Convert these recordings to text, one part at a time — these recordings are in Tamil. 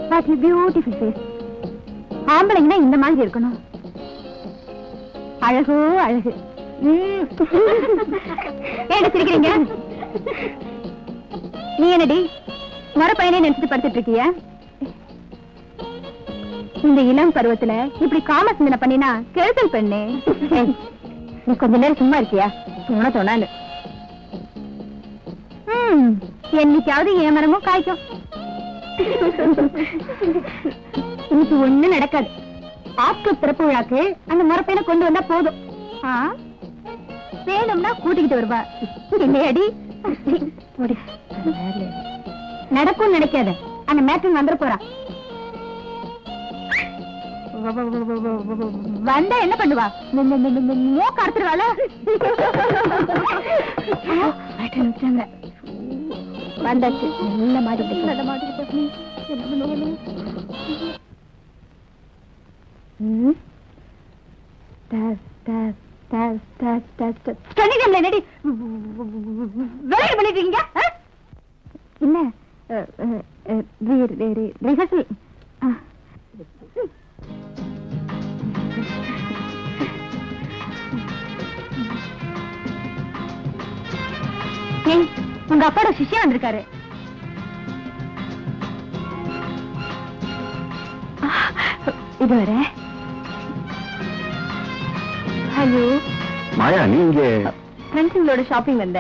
What a beautiful face. ஆம்பளைங்கன்னா இந்த மாதிரி இருக்கணும். அழகோ அழகு. ஏன் சிரிக்கிறீங்க? நீ என்னடி வர பையனே நினைச்சிட்டு படுத்துட்டு இருக்கியா? இந்த இளம் பருவத்துல இப்படி காம சிந்தனை பண்ணினா கெடுதல் பெண்ணே. நீ கொஞ்ச நேரம் சும்மா இருக்கியா? சும்மா சொன்னாலு என்னைக்காவது என் மரமும் காய்க்கும். இன்னைக்கு ஒண்ணு நடக்காது. ஆட்கள் திறப்பு விழாக்கு அந்த முறப்பையனை கொண்டு வந்தா போதும். வேணும்னா கூட்டிக்கிட்டு வருவா. இல்லையாடி நடக்கும் நினைக்காத. அந்த மேட்டன் வந்துட போறா. வந்தா என்ன பண்ணுவா? மூக்க அறுத்துருவாள. வந்தாச்சு. நல்ல மாதிரி நல்ல மாதிரி பண்ணிட்டீங்க இல்ல? ரிஹர்சல் உங்க அப்பாவோட சிஷ்யா வந்திருக்காரு. இது வர. ஹலோ மாயா, நீங்க ஃப்ரெண்ட்ஸுங்களோட ஷாப்பிங் வந்த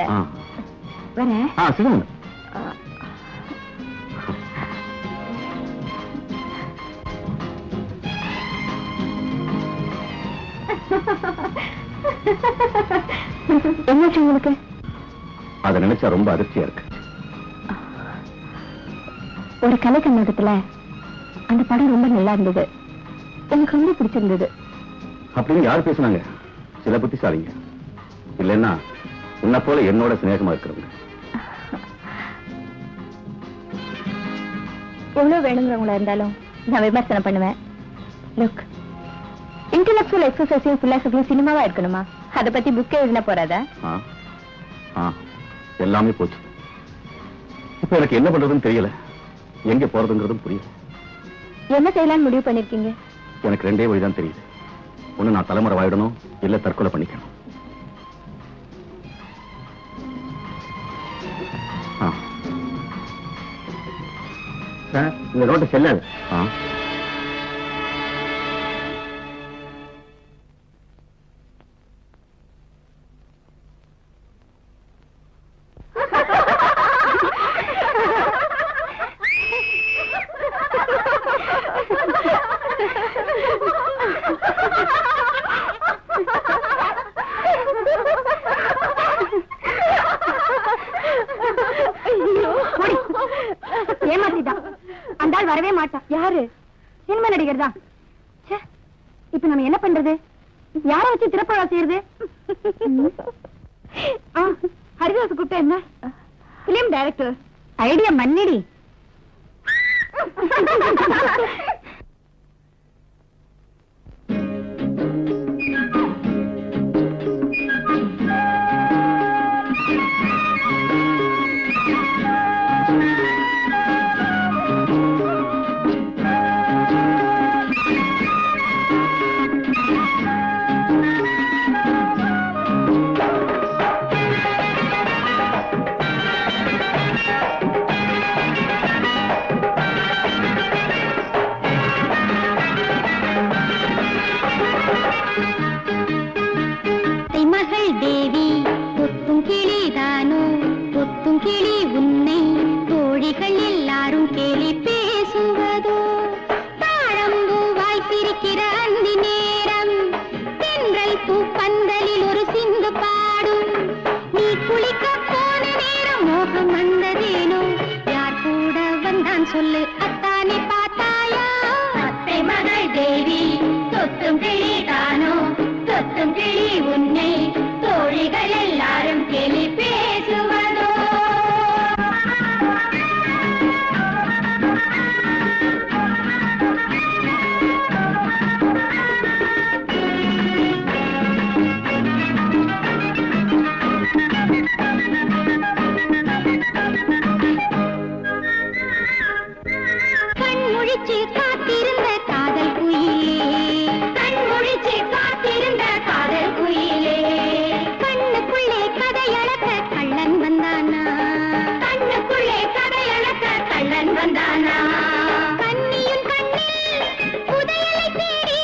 வரேன். சொல்லுங்க. என்னாச்சு உங்களுக்கு? அதை நினைச்சா ரொம்ப அதிர்ச்சியா இருக்கு. ஒரு கலை கண்ணோட்டத்துல அந்த படம் ரொம்ப நல்லா இருந்தது, எனக்கு ரொம்ப பிடிச்சிருந்தது. அப்படின்னு யார் பேசுனாங்க? சில புத்திசாலிங்க, இல்லைன்னா உன்னை போல என்னோட சிநேகமா இருக்கிறவங்க. எவ்வளவு வேணுங்கிறவங்களா இருந்தாலும் நான் விமர்சனம் பண்ணுவேன். லுக், இன்டெலக்சுவல் எக்ஸசைஸையும் பிலாசபியும் சினிமாவா இருக்கணுமா? அதை பத்தி புக்கே எழுதின போறாதா? எல்லாமே போச்சு. இப்ப எனக்கு என்ன பண்றதுன்னு தெரியல, எங்க போறதுங்கிறதும் புரியல. என்ன செய்யலாம்னு முடிவு பண்ணிருக்கீங்க? எனக்கு ரெண்டே வழிதான் தெரியுது. ஒண்ணு நான் தலைமுறை வாயிடணும், இல்ல தற்கொலை பண்ணிக்கணும். சார், இந்த நோட்டு செல்லாது. ஏமாத்திட்டான். அந்த ஆள் வரவே மாட்டான். யாரு? சினிமா நடிகர் தான். இப்ப நம்ம என்ன பண்றது? யார வச்சு திரைப்படா செய்யறது? ஹரிதாஸ் கூப்பிட்ட என்ன? Film director. ஐடியா மன்னிடி. சொல்லு அத்தானே பார்த்தாயா? அத்தை மகள் தேவி தொத்தும் கிளி தானோ, தொத்தும் கிளி உன்னை தோழிகள் எல்லாரும் கேலி பேசுவதோ. காத்திருந்த காதல் குயிலே, கண்மொழிச்சு காத்திருந்த காதல் குயிலே, கண்ணுக்குள்ளே கதையளக்க கள்ளன் வந்தானா, கண்ணுக்குள்ளே கதையளக்க கள்ளன் வந்தானா, கண்ணியும் கண்ணில் புதையலை தேடி,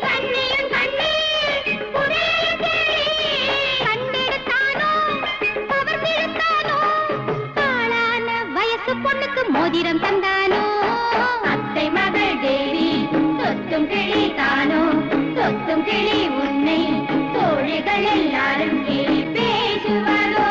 கண்ணியும் கண்ணில் புதையலை தேடி, கண்டெடுத்தானோ கவர்ந்தெடுத்தானோ, ஆளான வயசு பொண்ணுக்கு மோதிரம் தந்தானோ. அத்தை மகள் தேவி தொத்தும் கிளி தானோ, தொத்தும் கிளி உன்னை தோழிகள் எல்லாரும் கேலி பேசுவதோ.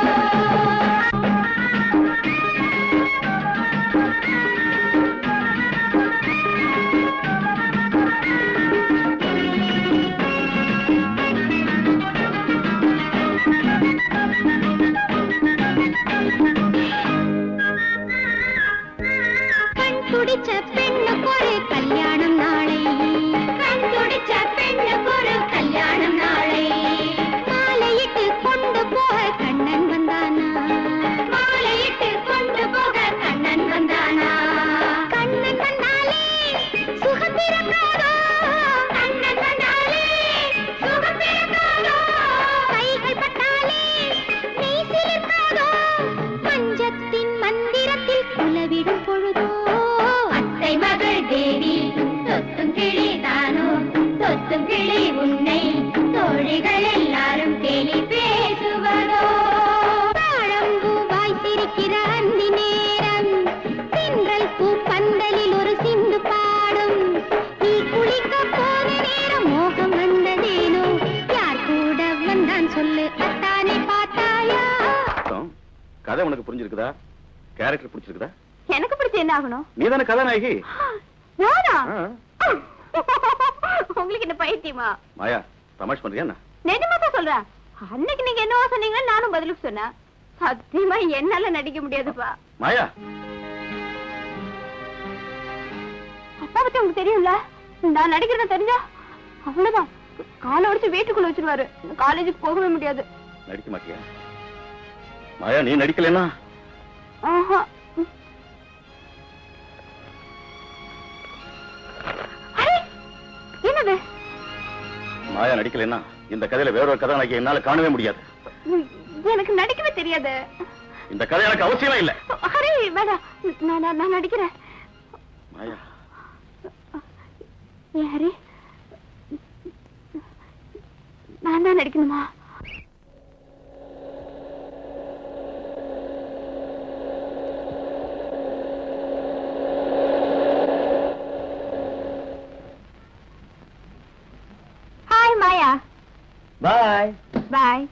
கண் துடிச்ச பெண்ணுக்கு ஒரு கல்யாணம் நாளை, கண் துடிச்ச பெண்ணுக்கு ஒரு கல்யாணம் நாளை, மாலையிட்டு கொண்டு கதை உனக்கு புரிஞ்சிருக்குதா? கேரக்டர் பிடிச்சிருக்குதா? எனக்கு பிடிச்ச என்ன ஆகணும்? நீதானே கதாநாயகி. நானா? உங்களுக்கு என்ன பைத்தியமா? மாயா, தமாஷ் பண்றியா என்ன? நிஜமா தான் சொல்றேன். அன்னைக்கு நீங்க என்னவோ சொன்னீங்க, நானும் பதிலுக்கு சொன்னேன். சத்தியமா என்னால நடிக்க முடியாதுப்பா. மாயா, அப்பா பத்தி உங்களுக்கு தெரியும்ல, நான் நடிக்கிறத தெரிஞ்சா அவ்வளவுதான், காலை ஒடிச்சு வீட்டுக்குள்ள வச்சிருவாரு. காலேஜுக்கு போகவே முடியாது. நடிக்க மாட்டியா? மாயா, நீ நடிக்கலன்னா? ஆஹா. அரே, என்னது? மாயா நடிக்கலன்னா இந்த கதையில வேற ஒரு கதாநாயகி என்னால காணவே முடியாது. எனக்கு நடிக்கவே தெரியாது. இந்த கதை எனக்கு அவசியமே இல்ல. அரே வேண்டாம், நான் நடிக்கிறேன். மாயா, ஹரி, நான் தான் நடிக்கணுமா? ஹாய் மாயா. பாய். பாய்.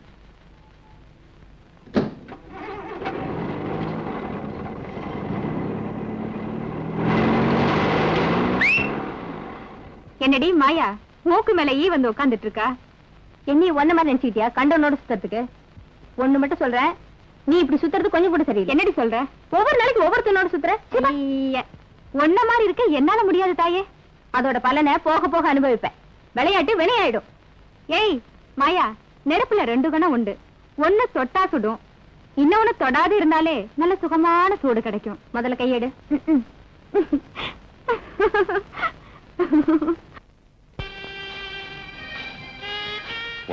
என்னடி மாயா, மூக்கு மேல ஈ வந்து உட்கார்ந்துட்டு இருக்கா? என்னைய ஒன்ன மாதிரி நினைச்சுக்கிட்டியா கண்டவனோட சுத்தறதுக்கு? ஒண்ணு மட்டும் சொல்றேன், நீ இப்படி சுத்துறது கொஞ்சம் கூட சரியில்லை. என்னடி சொல்ற? ஒவ்வொரு நாளைக்கு ஒவ்வொருத்தனோட சுத்துற. ஒன்ன மாதிரி இருக்க என்னால முடியாது தாயே. அதோட பலனை போக போக அனுபவிப்பேன். விளையாட்டு வினையாயிடும். ஏய் மாயா, நெருப்புல 2 கணம் உண்டு. ஒண்ணு தொட்டா சுடும், இன்னொன்னு தொடாது இருந்தாலே நல்ல சுகமான சூடு கிடைக்கும். முதல்ல கையெடு.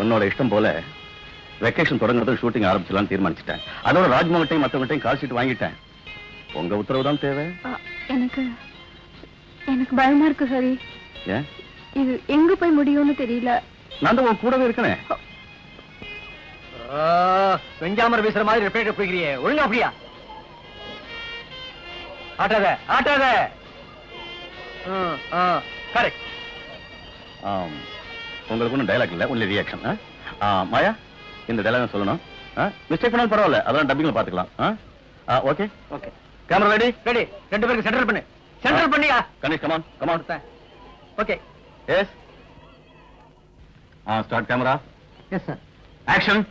உன்னோட இஷ்டம் போல வெக்கேஷன் தொடங்குறது ஷூட்டிங் ஆரம்பிச்சலாம்னு தீர்மானிச்சிட்டேன். அதோட ராஜ்மோகன்ட்டையும் மற்றவங்கள்ட்டையும் கால் ஷீட் வாங்கிட்டேன். உங்க உத்தரவு தான் தேவை. எனக்கு பயமா இருக்கு ஹரி. ஏன்? இது எங்க போய் முடியும்னு தெரியல. நான் தான் உன் கூடவே இருக்கனே. வெஞ்சாமர் வீசுற மாதிரி ரெப்பேட் போய்க்கிறியே, ஒழுங்கா அப்படியா? ஆட்டாத ஆட்டாத. கரெக்ட். உங்களுக்கு ஒன்றும் டைலாக் இல்ல, ஒன்லி ரியாக்ஷன். மாயா, இந்த டைலாக் சொல்லணும். மிஸ்டேக் பண்ணாலும் பரவாயில்ல, அதெல்லாம் டப்பிங்ல பாத்துக்கலாம். Okay okay. Camera ready? Ready. 2 பேருக்கு சென்டர் பண்ணு. சென்டர் பண்ணியா? Ganesh, come on come on. Okay. Yes. Start camera. Yes sir. Action.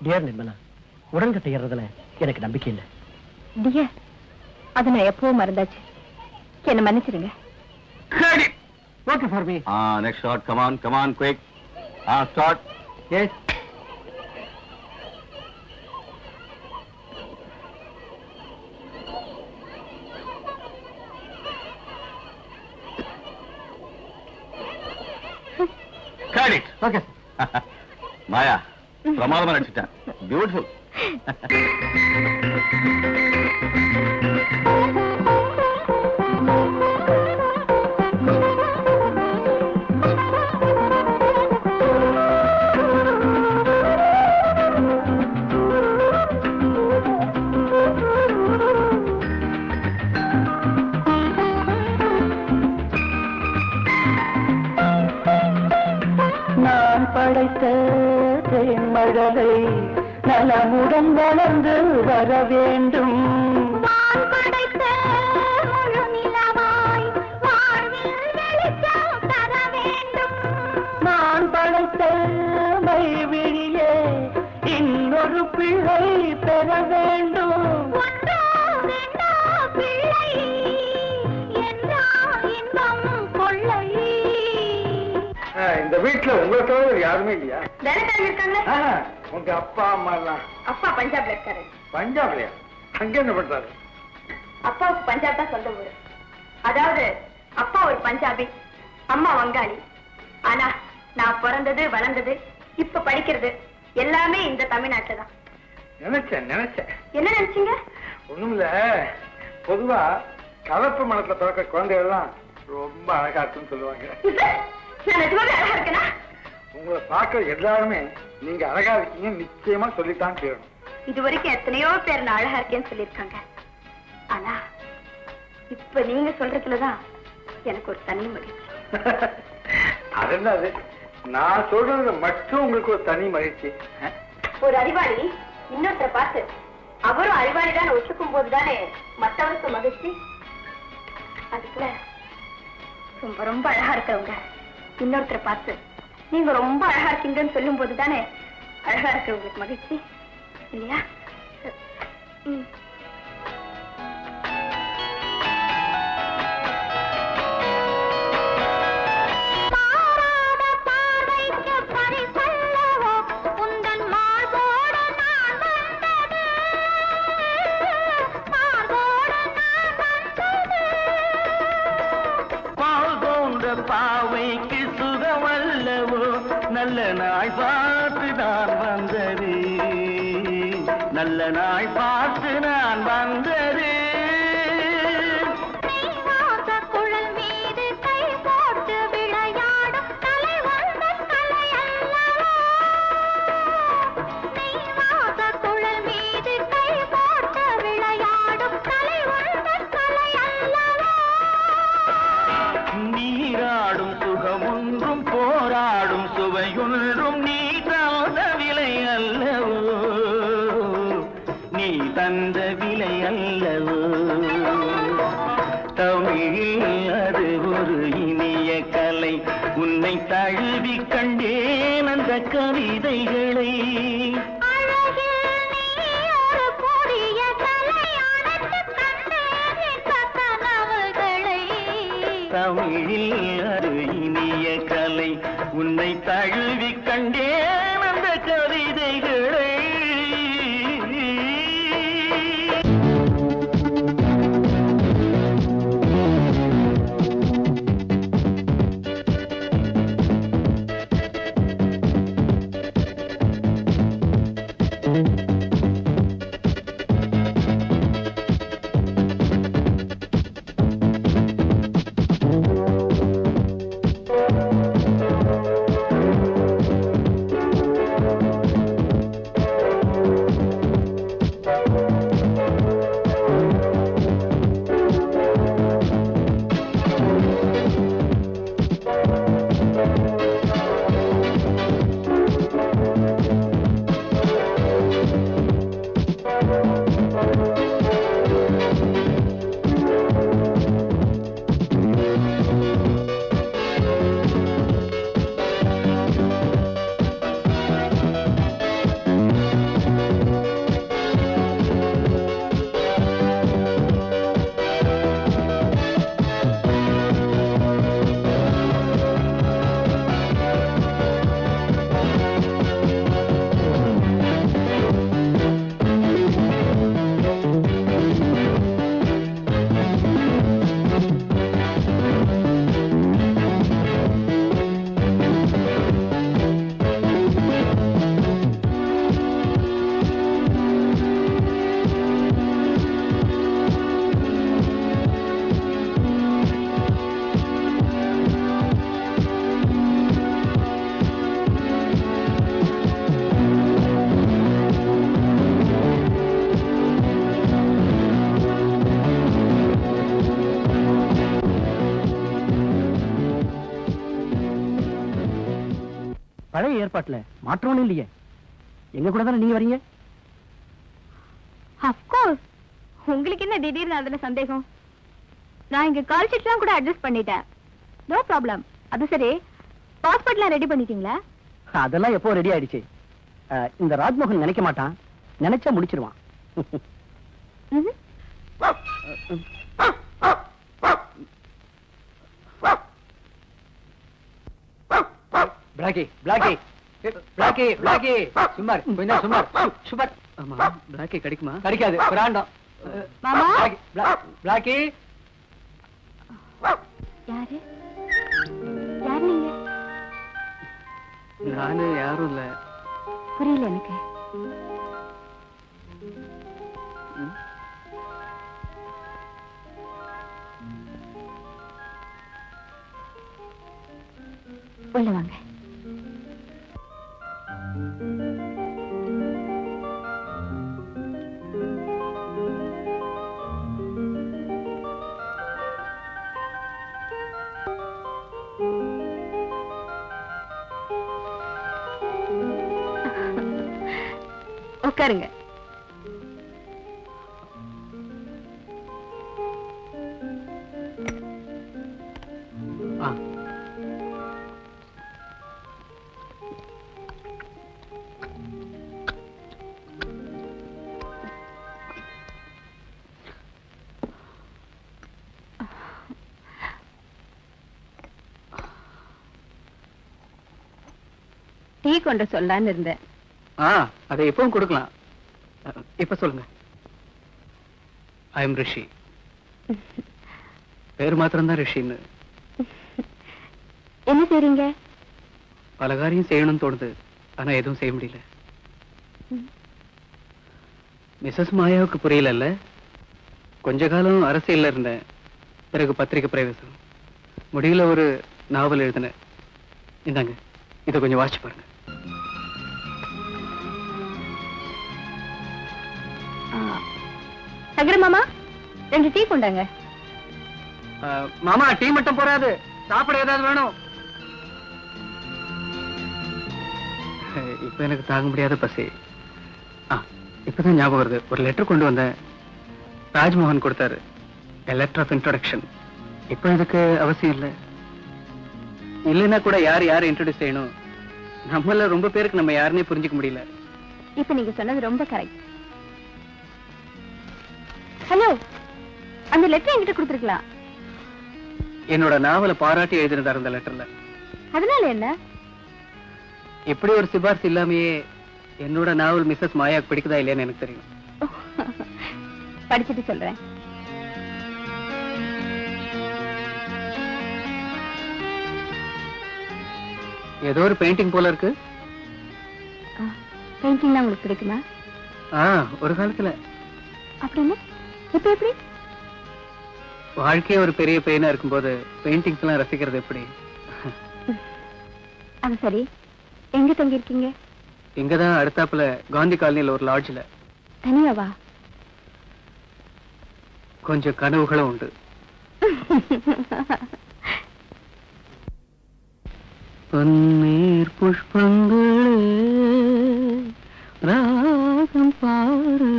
Dear Nirmala, உடன்கட்டை ஏறதுல எனக்கு நம்பிக்கை இல்லை. டியர், அது நான் எப்பவும் மறந்தாச்சு. என்ன மன்னிச்சிருங்க. Okay for me. Next shot. Come on come on, quick. Start. Yes. Credit. Okay. Maya, பிரமாதமா நடிச்சிட்டேன். பியூட்டிஃபுல். நான் படைத்த தேன்மழலை நலமுடன் வளர்ந்து வர வேண்டும். நான் படைத்த முழு நிலவாய் வாழ்வில் வெளிச்சம் தர வேண்டும். நான் படைத்த மைவிழியே இன்னொரு பிள்ளை பெற வேண்டும். ஒன்றோ ரெண்டோ பிள்ளை என்றால் இன்பம் கொள்ளை. இந்த வீட்டுல உங்களை தவிர யாருமே இல்லையா? வேலைக்காரங்க இருக்காங்க. உங்க அப்பா அம்மா எல்லாம் அப்பா பஞ்சாப்ல இருக்காரு. பஞ்சாப்லயா? அங்க என்ன பண்றாரு? அப்பாவுக்கு பஞ்சாப் தான் சொந்த ஊரு. அதாவது அப்பா ஒரு பஞ்சாபி, அம்மா வங்காளி. ஆனா நான் பிறந்தது வளர்ந்தது இப்ப படிக்கிறது எல்லாமே இந்த தமிழ்நாட்டுல தான். நினைச்சேன். என்ன நினைச்சீங்க? ஒண்ணுமில்ல, பொதுவா கலப்பு மனத்துல பிறக்க குழந்தைகள் எல்லாம் ரொம்ப அழகா இருக்குன்னு சொல்லுவாங்க. நான் நிஜமாவே அழகா இருக்கேனா? உங்களை பார்க்க எல்லாருமே நீங்க அழகா இருக்கீங்க நிச்சயமா சொல்லித்தான் தீரணும். இது வரைக்கும் எத்தனையோ பேர் நான் அழகா இருக்கேன்னு சொல்லியிருக்காங்க. ஆனா இப்ப நீங்க சொல்றதுலதான் எனக்கு ஒரு தனி மகிழ்ச்சி. அது என்னது? நான் சொல்றதுல மட்டும் உங்களுக்கு ஒரு தனி மகிழ்ச்சி. ஒரு அறிவாளி இன்னொருத்தரை பார்த்து அவரும் அறிவாளிதான் ஒத்துக்கும் போதுதானே மற்றவருக்கு மகிழ்ச்சி. அதுக்குள்ள ரொம்ப ரொம்ப அழகா இருக்கிறவங்க இன்னொருத்தரை பார்த்து நீங்க ரொம்ப அழகா இருக்கீங்கன்னு சொல்லும் போதுதானே அழகா இருக்கிறவங்களுக்கு மகிழ்ச்சி இல்லையா? பாவைக்கு சுகமல்லவோ நல்ல நாள் பார்த்து நான் வந்தது, நல்ல நாள் பார்த்து நான் வந்தது. குழல் மீது கை போட்டு விளையாடும் கலை வந்த கலை அல்லவா? குழல் மீது கை போட்டு விளையாடும் கலை வந்த கலை அல்லவா? நீராடும் சுகமொன்றும் போராடும் சுவையொன்றும் நீ தந்த விலை அல்லவோ, நீ தந்த விலை அல்லவோ. தமிழில் அது ஒரு இனிய கலை, உன்னை தழுவி கண்டேன் அந்த கவிதைகளை. தமிழில் அது இனிய கலை, உன்னை தழுவி கண்டேன் அந்த கவிதைகளை. பழைய ஏற்பாட்டுல மாற்றம் இல்லையே, எங்க கூட தானே நீங்க வரீங்க. அஃப்கோர்ஸ். உங்களுக்கு என்ன திடீர்னு அதுல சந்தேகம்? நான் இங்க கால் ஷீட்லாம் கூட அட்ஜஸ்ட் பண்ணிட்டேன். No problem. அது சரி, பாஸ்போர்ட்லாம் ரெடி பண்ணிட்டீங்களா? அதெல்லாம் எப்போ ரெடி ஆயிடுச்சு. இந்த ராஜ்மோகன் நினைக்க மாட்டான், நினைச்சா முடிச்சிருவான். பிளாக்கி பிளாக்கி பிளாக்கி பிளாக்கி சுமார் கொஞ்சம் சுமார் சுமார். ஆமா, பிளாக்கி கிடைக்குமா? கிடைக்காது, பிராண்டம். மாமா, பிளாக்கி யாரு யார் நீங்க? நானு யாரும் இல்ல. புரியல எனக்கு. உள்ள வாங்க. உட்காருங்க. ஆ. டீ கொண்டு சொல்லான்னு இருந்தேன். அதை எப்பவும் கொடுக்கலாம். இப்ப சொல்லுங்க. ஐ எம் ரிஷி. பேர் மாத்திரம்தான் ரிஷின்னு. என்ன செய்றீங்க? பல காரியம் செய்யணும்னு தோணுது, ஆனா எதுவும் செய்ய முடியல. மிஸ்ஸஸ் மாயாவுக்கு புரியல. கொஞ்ச காலம் அரசியல்ல இருந்தேன், பிறகு பத்திரிகை பிரவேசம், முடியல ஒரு நாவல் எழுதினேன். இந்தாங்க, இதை கொஞ்சம் வாசிச்சு பாருங்க. சங்கர மாமா, 2 டீ கொண்டாங்க. மாமா, டீ மட்டும் போறாது, சாப்பிட ஏதாவது வேணும். இப்ப எனக்கு தாங்க முடியாத பசி. இப்பதான் ஞாபகம் வருது, ஒரு லெட்டர் கொண்டு வந்தேன். ராஜ்மோகன் கொடுத்தாரு, லெட்டர் ஆஃப் இன்ட்ரோடக்ஷன். இப்ப இதுக்கு அவசியம் இல்லை. இல்லைன்னா கூட யார் இன்ட்ரோடியூஸ் செய்யணும்? நம்மள ரொம்ப பேருக்கு நம்ம யாருன்னே புரிஞ்சுக்க முடியல. இப்ப நீங்க சொன்னது ரொம்ப கரெக்ட். ஹலோ, அந்த லெட்டர் என்கிட்ட கொடுத்துருக்கலாம். என்னோட நாவலை பாராட்டி எழுதினதா இருந்த லெட்டர்ல. அதனால என்ன? எப்படி ஒரு சிபாரிசு இல்லாமையே என்னோட நாவல் மிஸ்ஸஸ் மாயாவுக்கு பிடிக்குதா இல்லையான்னு எனக்கு தெரியும். படிச்சுட்டு சொல்றேன். ஏதோ ஒரு பெயிண்டிங் போல இருக்கு. பெயிண்டிங்னா உங்களுக்கு பிடிக்குமா? ஒரு காலத்துல. அப்படின்னு இப்ப எப்படி? வாழ்க்கையே ஒரு பெரிய பெயினா இருக்கும்போது பெயிண்டிங்ஸ் எல்லாம் ரசிக்கிறது எப்படி? அது சரி, எங்க தங்கி இருக்கீங்க? இங்கதான் அடுத்தாப்புல காந்தி காலனில ஒரு லாட்ஜ்ல. தனியாவா? கொஞ்சம் கனவுகளும் உண்டு. பன்னீர் புஷ்பங்களே ராகம் பாரு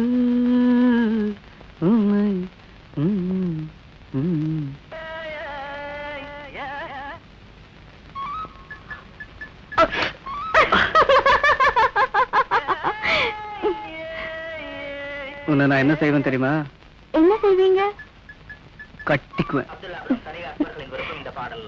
உன்னை. உன்னை நான் என்ன செய்வேன் தெரியுமா? என்ன செய்வீங்க? கட்டிக்குவேன். இந்த பாடல்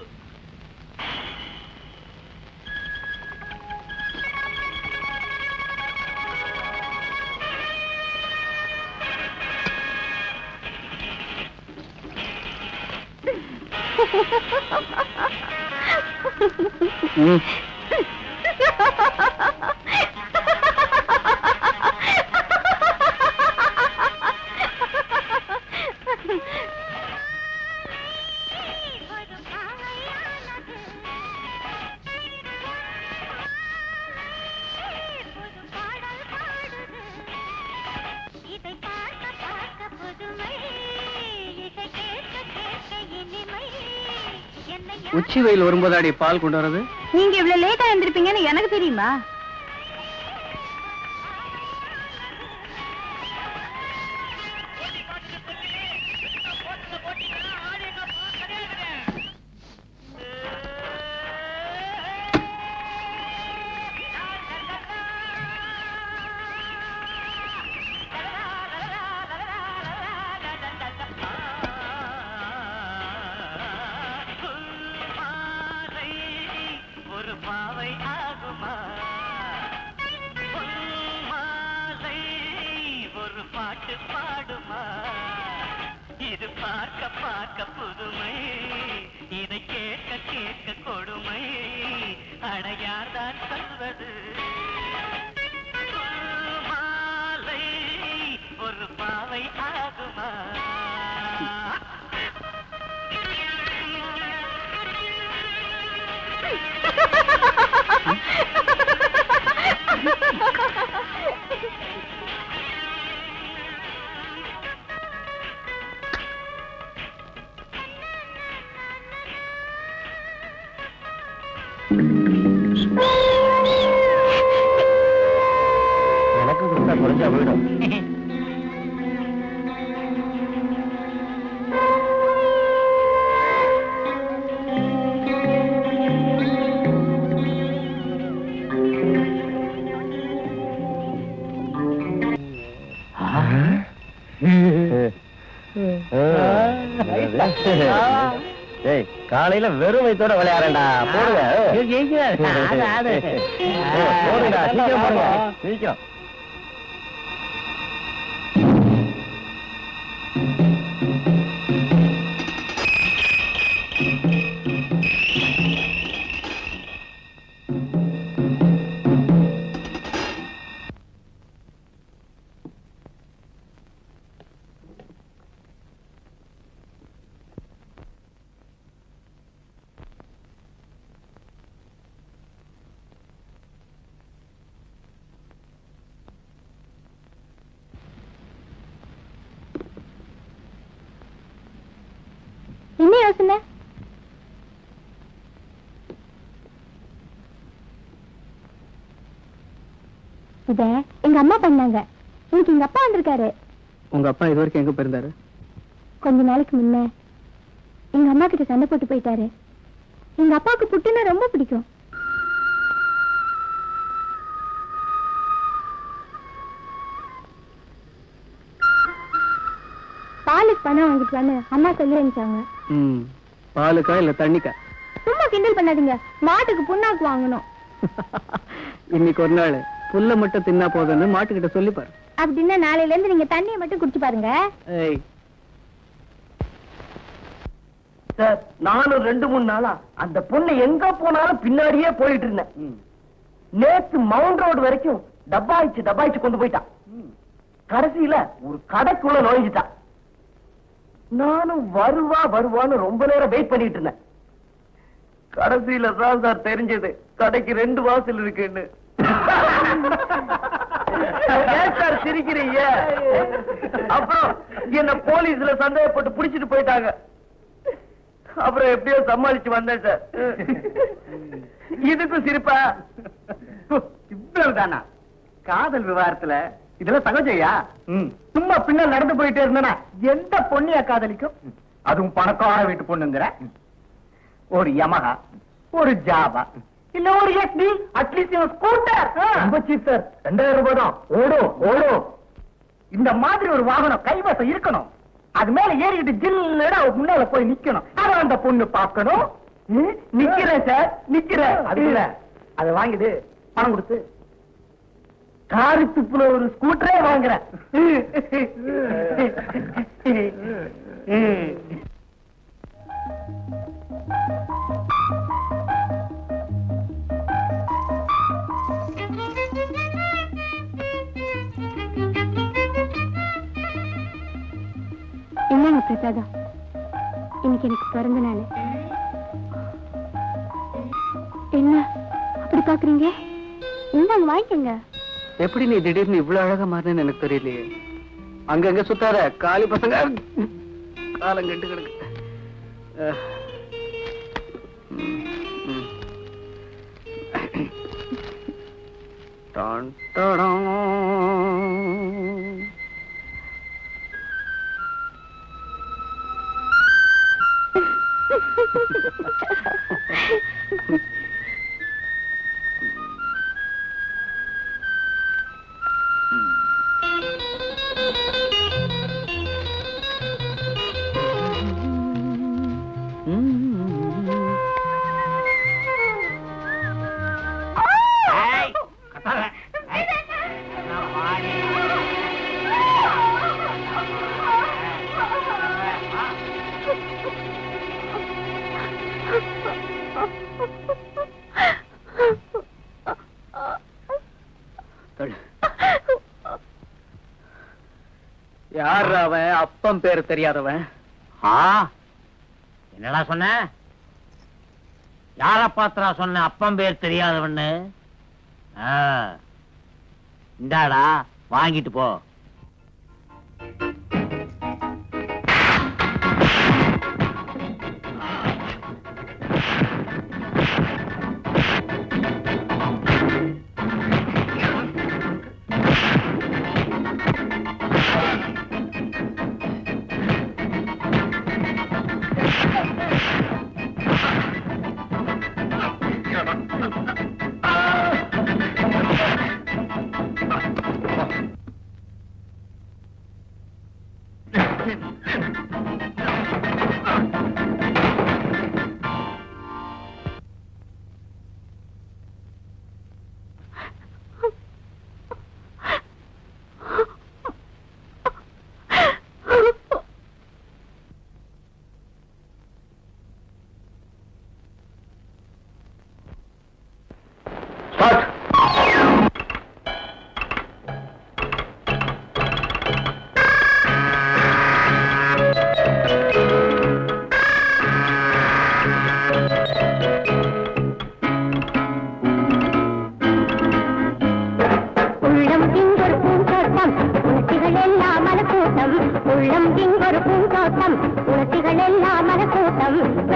உச்சி வெயில் வரும்போதாடி பால் கொண்டு வர்றது? நீங்க இவ்வளவு லேட்டா எழுந்திருப்பீங்கன்னு எனக்கு தெரியுமா? பாடுமா இது பார்க்க பார்க்க புதுமை, இதை கேட்க கேட்க கொடுமை, அடையார்தான் சொல்வது. மாலை ஒரு பாவை ஆகுமா? எனக்கு கொடுத்தா குறைஞ்சா போயிடும். காலையில வெறும் வயித்தோட விளையாடா போடுங்க போடுங்கடா சீக்கிரம் போடுங்க சீக்கிரம். என்ன யோசனை? இத எங்க அம்மா பண்ணாங்க. இன்னைக்கு எங்க அப்பா வந்திருக்காரு. உங்க அப்பா இது வரைக்கும் எங்க போயிருந்தாரு? கொஞ்ச நாளைக்கு முன்ன எங்க அம்மா கிட்ட சண்டை போட்டு போயிட்டாரு. எங்க அப்பாவுக்கு புட்டுன்னா ரொம்ப பிடிக்கும். பாலுக்கு பணம் வாங்கிட்டு வந்து அம்மா சொல்லி அனுப்பிச்சாங்க. பாலுக்கா இல்ல தண்ணிக்கா? சும்மா கிண்டல் பண்ணாதீங்க. மாட்டுக்கு புண்ணாக்கு வாங்கணும். இன்னைக்கு ஒரு நாள் புல்ல மட்டும் தின்னா போதும்னு மாட்டுக்கிட்ட சொல்லி பாரு. அப்படின்னா நாளையில இருந்து நீங்க தண்ணியை மட்டும் குடிச்சு பாருங்க. சார், நானும் 2-3 நாளா அந்த பொண்ணு எங்க போனாலும் பின்னாடியே போயிட்டு இருந்தேன். நேத்து மவுண்ட் ரோடு வரைக்கும் டப்பாயிச்சு கொண்டு போயிட்டான். கடைசியில ஒரு கடைக்குள்ள நுழைஞ்சிட்டான். நானும் வருவான்னு ரொம்ப நேரம் வெயிட் பண்ணிட்டு இருந்தேன். கடைசியில தான் சார் தெரிஞ்சது கடைக்கு 2 வாசல் இருக்குன்னு. ஏன் சார் சிரிக்கிறீங்க? அப்புறம் என்ன போலீஸ்ல சந்தேகப்பட்டு புடிச்சிட்டு போயிட்டாங்க. அப்புறம் எப்படியோ சமாளிச்சு வந்தேன் சார். இதுக்கும் சிரிப்பா? இவ்வளவுதானா காதல் விவகாரத்துல? இதெல்லாம் சகஜையா? சும்மா பின்னால் நடந்து போயிட்டே இருந்தா எந்த பொண்ணையா காதலிக்கும்? அதுவும் பணக்கார வீட்டு பொண்ணுங்கிற. ஒரு யமஹா, ஒரு ஜாவா, இல்ல ஒரு எஸ்டி, அட்லீஸ்ட் ஸ்கூட்டர். ரொம்ப சீப் சார், 2000 ரூபாய் தான். ஓடும். இந்த மாதிரி ஒரு வாகனம் கைவசம் இருக்கணும். அது மேல ஏறிக்கிட்டு ஜில்லுன்னு முன்னால போய் நிக்கணும். அத அந்த பொண்ணு பார்க்கணும். நிக்கிறேன் சார், நிக்கிறேன். அதுல அதை வாங்கிட்டு பணம் கொடுத்து காரி துப்புல ஒரு ஸ்கூட்டரே வாங்குறேன். என்னங்க பிரசாதம், இன்னைக்கு எனக்கு பிறந்த நாள். என்ன அப்படி பாக்குறீங்க? இந்தாங்க வாங்கிக்கங்க. எப்படி நீ திடீர்னு இவ்வளவு அழகா மாறினு எனக்கு தெரியலையே. அங்கங்க சுத்தாத, காலி பசங்க காலம் கெட்டு கிடக்கு. டான் டாடான். யார் அவன்? அப்பம் பேரு தெரியாதவன். என்னடா சொன்ன? யார பாத்திரா சொன்ன அப்பம் பேர் தெரியாதவன்னு? இந்தாடா வாங்கிட்டு போ.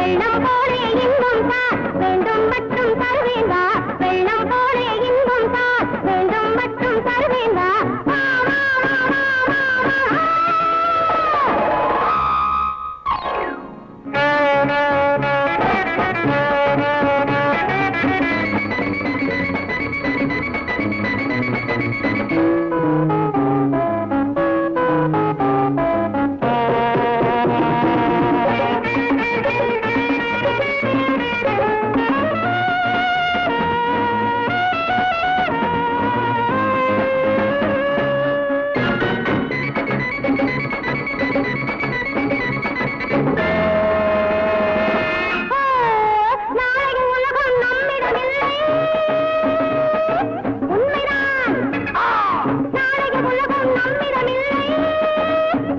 வெள்ளம் போலே இன்பம் தான் வேண்டும் மட்டும் தருவேன் வா வெள்ளம் போலே இன்பம் தான் வேண்டும் மட்டும் தருவேன் வா வா, வா, வா, வா, வா, வா. நாளைய உலகம் நம்மிடமில்லை உண்மைதான் நாளைய உலகம் நம்மிடமில்லை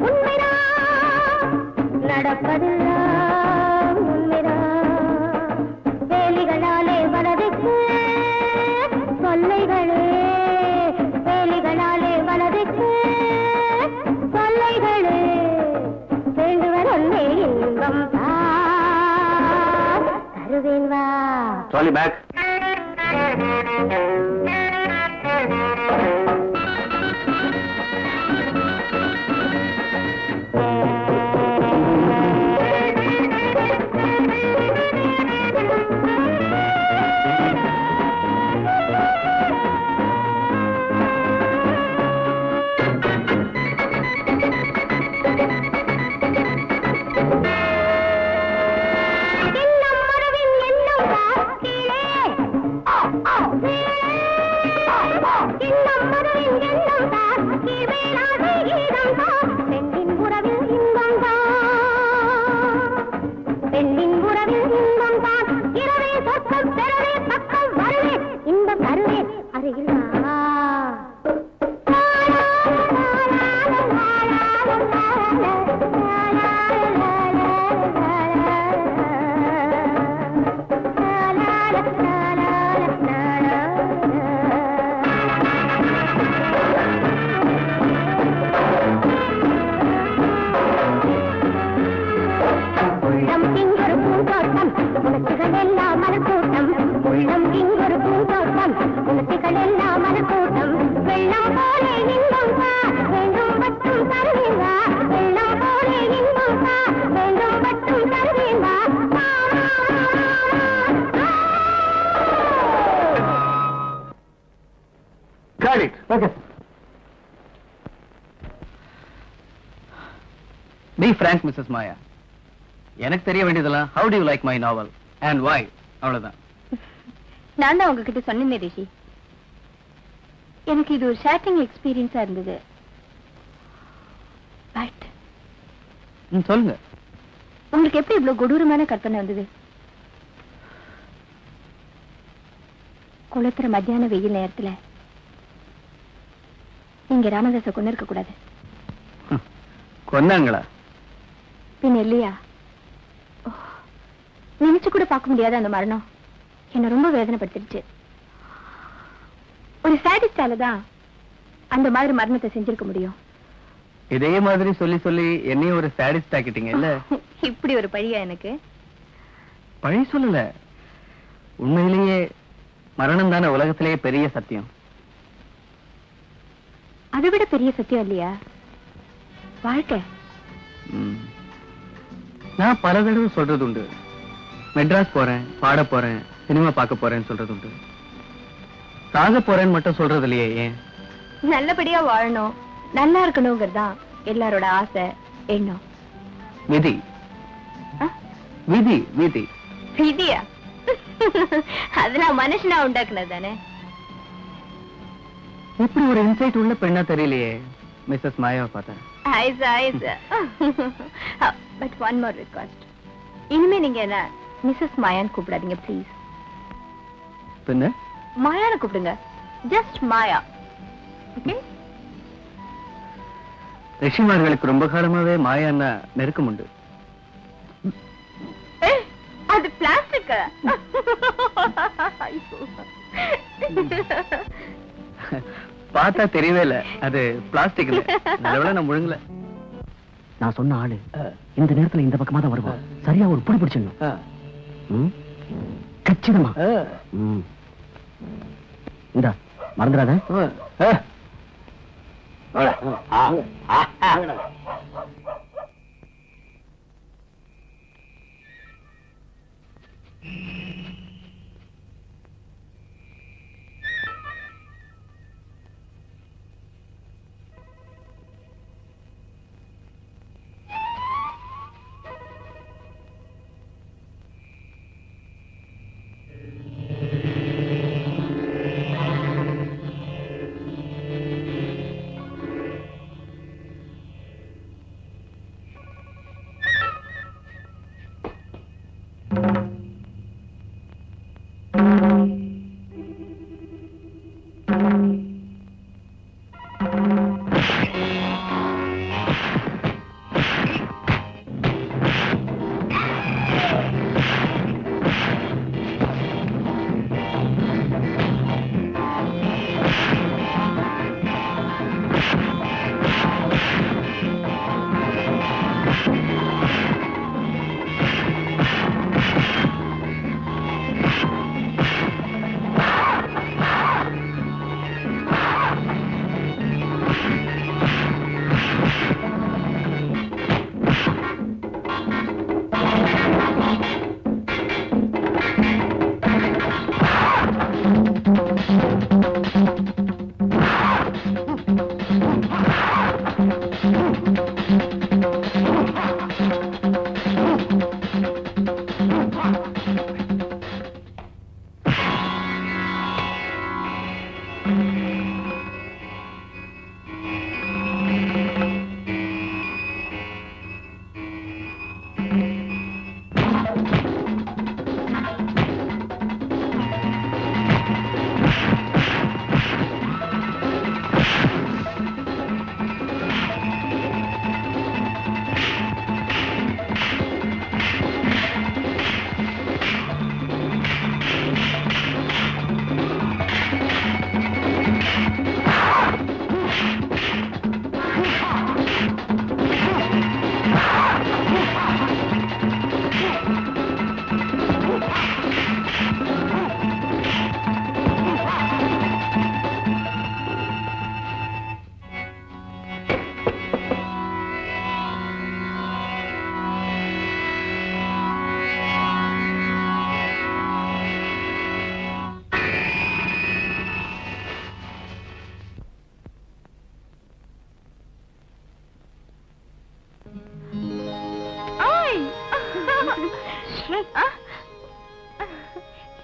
உண்மைதான் நடப்பதெல்லாம் உண்மைதான் வேலிகளாலே வலதுக்கு தொல்லைகளே வேலிகளாலே வலதுக்கு தொல்லைகளே வேண்டுவர் ஒன்னே இன்பம் தான் தருவேன் வா ட்ராலி பேக். எண்ணம் மனதின் எண்ணம் தான் கீழே எண்ணம் மனதின் எண்ணம் தான் கீழ்வேளாத கீதம் தான் பெண்ணின் உறவில் இன்பம் தான் பெண்ணின் உறவில் இன்பம் தான் இரவே சொர்க்கம் பெறவே பக்கம் வருவேன் இன்பம் தருவேன் அருகில் வா. உள்ளம் இங்கொரு பூந்தோட்டம் உணர்ச்சிகள் எல்லாம் மலர்கூட்டம் உள்ளம் இங்கொரு பூந்தோட்டம் உணர்ச்சிகள் எல்லாம் மலர்கூட்டம் வெள்ளம் போலே இன்பம் வா வேண்டும் மட்டும் தருவேன் வா வெள்ளம் போலே இன்பம் வா வேண்டும் மட்டும் தருவேன் வா வா, வா, வா, வா. Got it. Okay be frank Mrs Maya. எனக்கு தெரிய வேண்டியதெல்லாம் how do you like my novel and why, அவ்வளவுதான். நான் தான் உங்ககிட்ட சொன்னேன் ரிஷி, எனக்கு இது ஒரு ஷேட்டிங் எக்ஸ்பீரியன்ஸா இருந்தது. பட் சொல்லுங்க. உங்களுக்கு எப்படி இவ்வளவு கொடூரமான கற்பனை வந்தது? குளத்துற மத்தியான வெயில் நேரத்துல நீங்க ராமதாஸ கொண்டு இருக்க கூடாது. கொன்னாங்களா? பின் இல்லையா? ஓ, நினைச்சு கூட பார்க்க முடியாத அந்த மரணம் என்ன ரொம்ப வேதனைப்படுத்திடுச்சு. ஒரு சாடிஸ்டால தான் அந்த மாதிரி மரணத்தை செஞ்சிருக்க முடியும். இதே மாதிரி சொல்லி சொல்லி என்னையும் ஒரு சாடிஸ்ட் ஆக்கிட்டீங்க இல்ல? இப்படி ஒரு பழியா எனக்கு? பழி சொல்லல, உண்மையிலேயே மரணம் தானே உலகத்திலேயே பெரிய சத்தியம். அதை விட பெரிய சத்தியம் இல்லையா வாழ்க்கை? நான் பல தடவை சொல்றது உண்டு, மெட்ராஸ் போறேன், பாட போறேன், சினிமா பார்க்க போறேன்னு சொல்றது உண்டு. சாக போறேன்னு மட்டும் சொல்றது இல்லையே, ஏன்? நல்லபடியா வாழணும், நல்லா இருக்கணுங்கிறதுதான் எல்லாரோட ஆசை, எண்ணம். விதி ஆ? விதி விதி விதியா? அதெல்லாம் மனுஷனா உண்டாக்குனது தானே. இப்படி ஒரு இன்சைட் உள்ள பெண்ணா தெரியலையே மிஸ்ஸஸ் மாயாவை பார்த்தேன். பட் ஒன் மோர் ரிக்வெஸ்ட், இனிமே நீங்க என்ன மிஸ்ஸஸ் மாயான்னு கூப்பிடாதீங்க ப்ளீஸ். பின்ன மாயான்னு கூப்பிடுங்க, ஜஸ்ட் மாயா. ஓகே? ரிஷிமார்களுக்கு ரொம்ப காலமாவே மாயான்னா நெருக்கம் உண்டு. அது பிளாஸ்டிக். பார்த்தா தெரியவே இல்ல, அது பிளாஸ்டிக் இல்ல. நல்லவேளை நான் முழுங்கல. நான் சொன்ன ஆளு இந்த நேரத்துல இந்த பக்கமா தான் வருவான். சரியா ஒரு புடி பிடிச்சிடணும். கச்சிதமா. இந்த மறந்துடாத.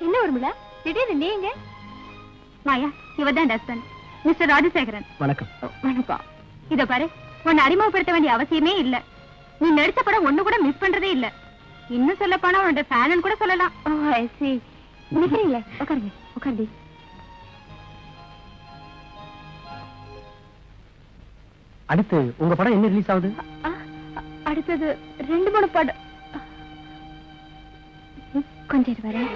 என்ன வரும்ல திடீர்னு நீங்க? மாயா, இவதான் ஹஸ்பண்ட் மிஸ்டர் ராஜசேகரன். வணக்கம். வணக்கம். இத பாரு, உன்னை அறிமுகப்படுத்த வேண்டிய அவசியமே இல்ல. நீ நடிச்ச படம் ஒண்ணு கூட மிஸ் பண்றதே இல்ல. இன்னும் சொல்ல போனா உன்னோட ஃபேன் கூட சொல்லலாம். நிக்கிறீங்களே, உட்காருங்க உட்காருங்க. அடுத்து உங்க படம் என்ன ரிலீஸ் ஆகுது? அடுத்தது 2-3 படம். கொஞ்சம் இரு வரேன்.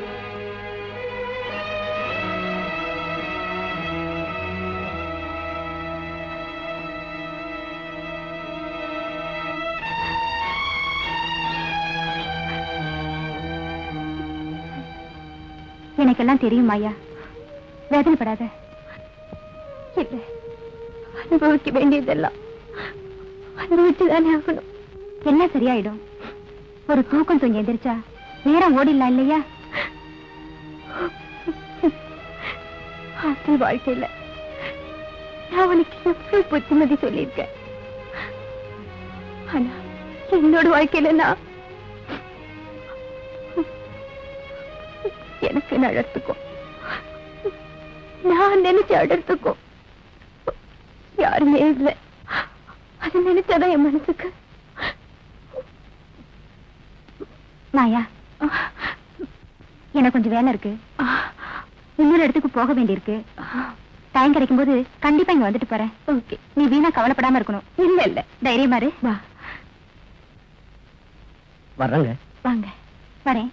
எனக்கெல்லாம் தெரியும் ஐயா, வேதனைப்படாத. இல்ல, அனுபவிக்க வேண்டியதெல்லாம் அனுபவிச்சுதானே ஆகணும். எல்லாம் சரியாயிடும். ஒரு தூக்கம் தூங்கி எந்திரிச்சா நேரம் ஓடிடலாம் இல்லையா? ஆசை வாழ்க்கையில நான் உனக்கு எவ்வளவு புத்திமதி சொல்லியிருக்கேன். ஆனா என்னோட வாழ்க்கையில நான் எனக்கு நடத்துக்கும், நான் நினைச்ச இடத்துக்கும் யாருமே இல்லை. அது நினைச்சாதான் என் மனசுக்கு. மாயா, எனக்கு கொஞ்சம் வேலை இருக்கு. இன்னொரு இடத்துக்கு போக வேண்டியிருக்கு. டைம் கிடைக்கும் போது கண்டிப்பா இங்க வந்துட்டு போறேன். ஓகே, நீ வீணா கவலைப்படாம இருக்கணும். இல்ல இல்ல, தைரியமா இரு. வா. வர்றேங்க. வாங்க. வரேன்.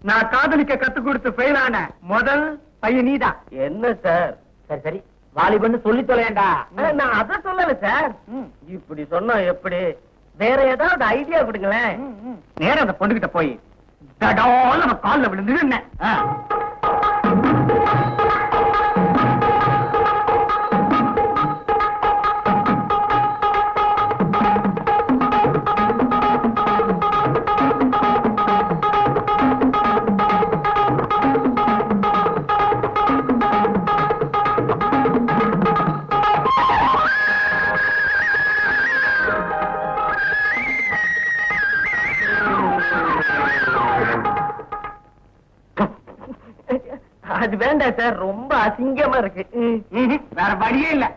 நான் காதலிக்க கத்து கொடுத்து ஃபெயிலான முதல் பையன் நீதான். என்ன சார்? சரி சரி, வாலிபன்னு சொல்லி தொலையண்டா. நான் அத சொல்லல சார். இப்படி சொன்னா எப்படி? வேற ஏதாவது ஐடியா கொடுங்களேன். நேரம் அந்த பொண்ணுகிட்ட போய் தடால நம்ம கால்ல விழுந்து என்ன அது வேண்டாம் சார், ரொம்ப அசிங்கமா இருக்கு. வேற வழியே இல்ல.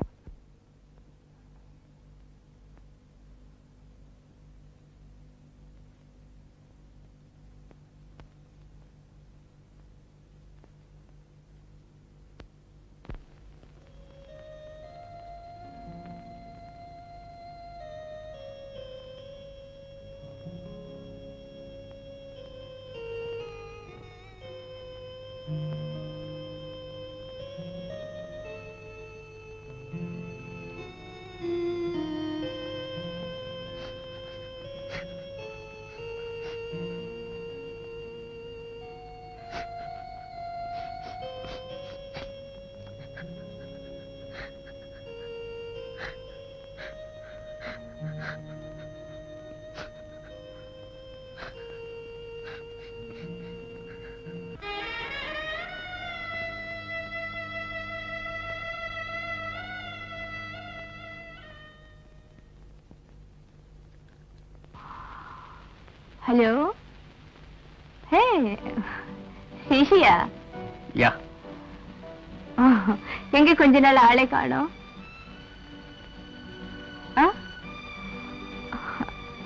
ஹலோ, ஹே சேஷியா, யா எங்க கொஞ்ச நாள் ஆளே காணோம்?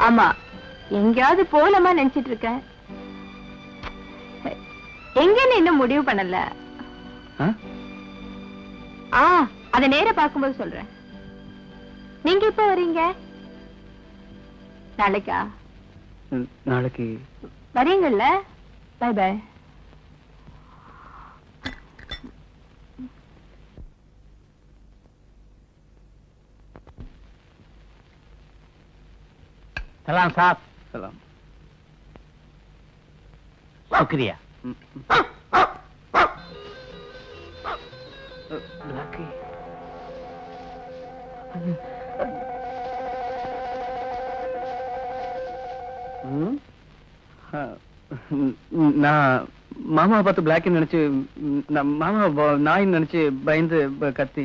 ஆமா, எங்கேயாவது போலமா நினைச்சிட்டு இருக்கேன். எங்கன்னு இன்னும் முடிவு பண்ணல. அத நேர பார்க்கும்போது சொல்றேன். நீங்க இப்ப வரீங்க? நாளைக்கா? நாளைக்கு வரீங்கல்ல? By by. சலாம் சாப். சலாம். சுக்ரியா. நான் மாமா பார்த்து பிளாக் நினைச்சு, மாமா நாயின்னு நினைச்சு பயந்து கத்தி.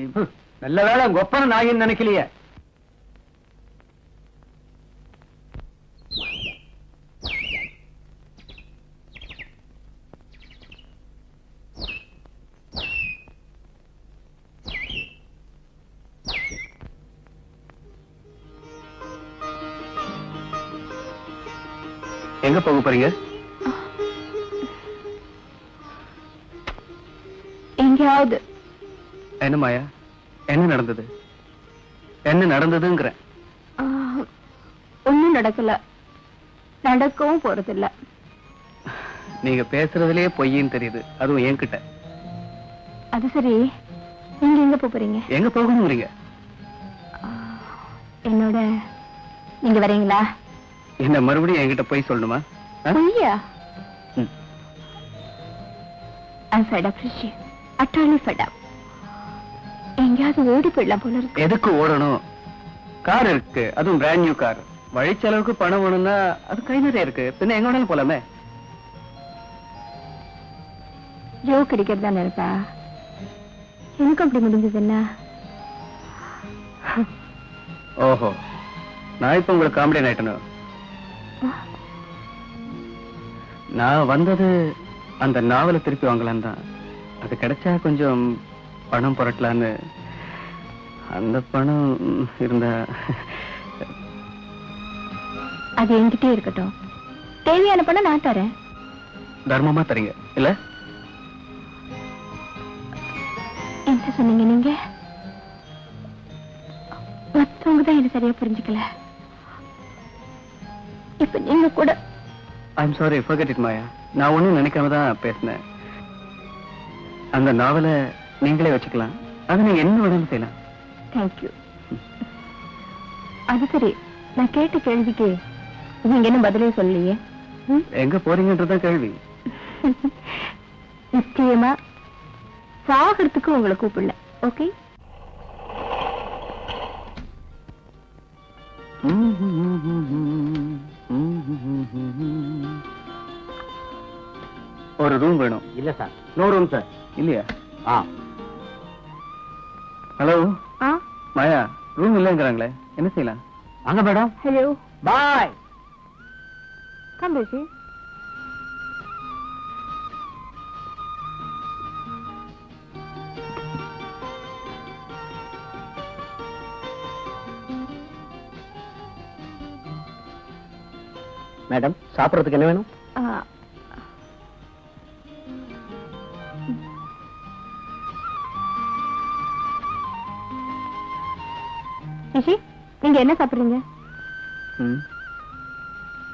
நல்ல வேளை கொப்பன நாயின்னு நினைக்கலையே. எங்க போக போறீங்க? எங்கேயாவது. என்ன மாயா, என்ன நடந்தது? என்ன நடந்ததுங்கிற? ஒண்ணும் நடக்கல, நடக்கவும் போறதில்ல. நீங்க பேசுறதுலயே பொய்ன்னு தெரியுது, அதுவும் என்கிட்ட. அது சரி, நீங்க எங்க போறீங்க? எங்க போகணுங்கிறீங்க? என்னோட நீங்க வரீங்களா? என்ன மறுபடியும் என்கிட்ட போய் சொல்லணுமா? பொய்யா? I'm fed up, Rishi. Utterly fed up. எங்கேயாவது ஓடி போயிடலாம் போல இருக்கு. எதுக்கு ஓடணும்? கார் இருக்கு, அதுவும் பிராண்ட் நியூ கார். வழிச்செலவுக்கு பணம் வேணும்னா அது கை நிறைய இருக்கு, பின்ன எங்க வேணாலும் போலாமே. ஜோக் அடிக்கிறதா இருப்பா. எனக்கு அப்படி முடிஞ்சது என்ன? ஓஹோ, நான் இப்ப உங்களுக்கு காமெடி ஆயிட்டேன். நான் வந்தது அந்த நாவலை திருப்பி வாங்கலாம் தான். அது கிடைச்சா கொஞ்சம் பணம் புரட்டலான்னு. அந்த பணம் இருந்த அது என்கிட்டே இருக்கட்டும். தேவையான பணம் நான் தரேன். தர்மமா தரீங்க இல்ல? என்ன சொன்னீங்க நீங்க? மத்தவங்க தான் என்ன சரியா புரிஞ்சுக்கல. இப்ப நீங்க கூட. ஐம் சாரி, forget it மாயா. நான் ஒண்ணும் நினைக்காம தான் பேசினேன். அந்த நாவலை நீங்களே வச்சுக்கலாம். அதை நீங்க என்ன வேணாலும் செய்யலாம். தேங்க்யூ. அது சரி, நான் கேட்ட கேள்விக்கு நீங்க என்ன பதிலே சொல்லலையே? எங்க போறீங்கன்றதான் கேள்வி. நிச்சயமா சாகிறதுக்கு உங்களை கூப்பிடல. ஓகே? ஒரு ரூம் வேணும். இல்ல சார், நோ ரூம் சார். இல்லையா? ஆ, ஹலோ ஆ, மாயா, ரூம் இல்லைங்கிறாங்களே, என்ன செய்யலாம்? வாங்க மேடம். ஹலோ, பாய். கம் ரிஷி. மேடம், சாப்பிடறதுக்கு என்ன வேணும்? ரிஷி, நீங்க என்ன சாப்பிடுறீங்க?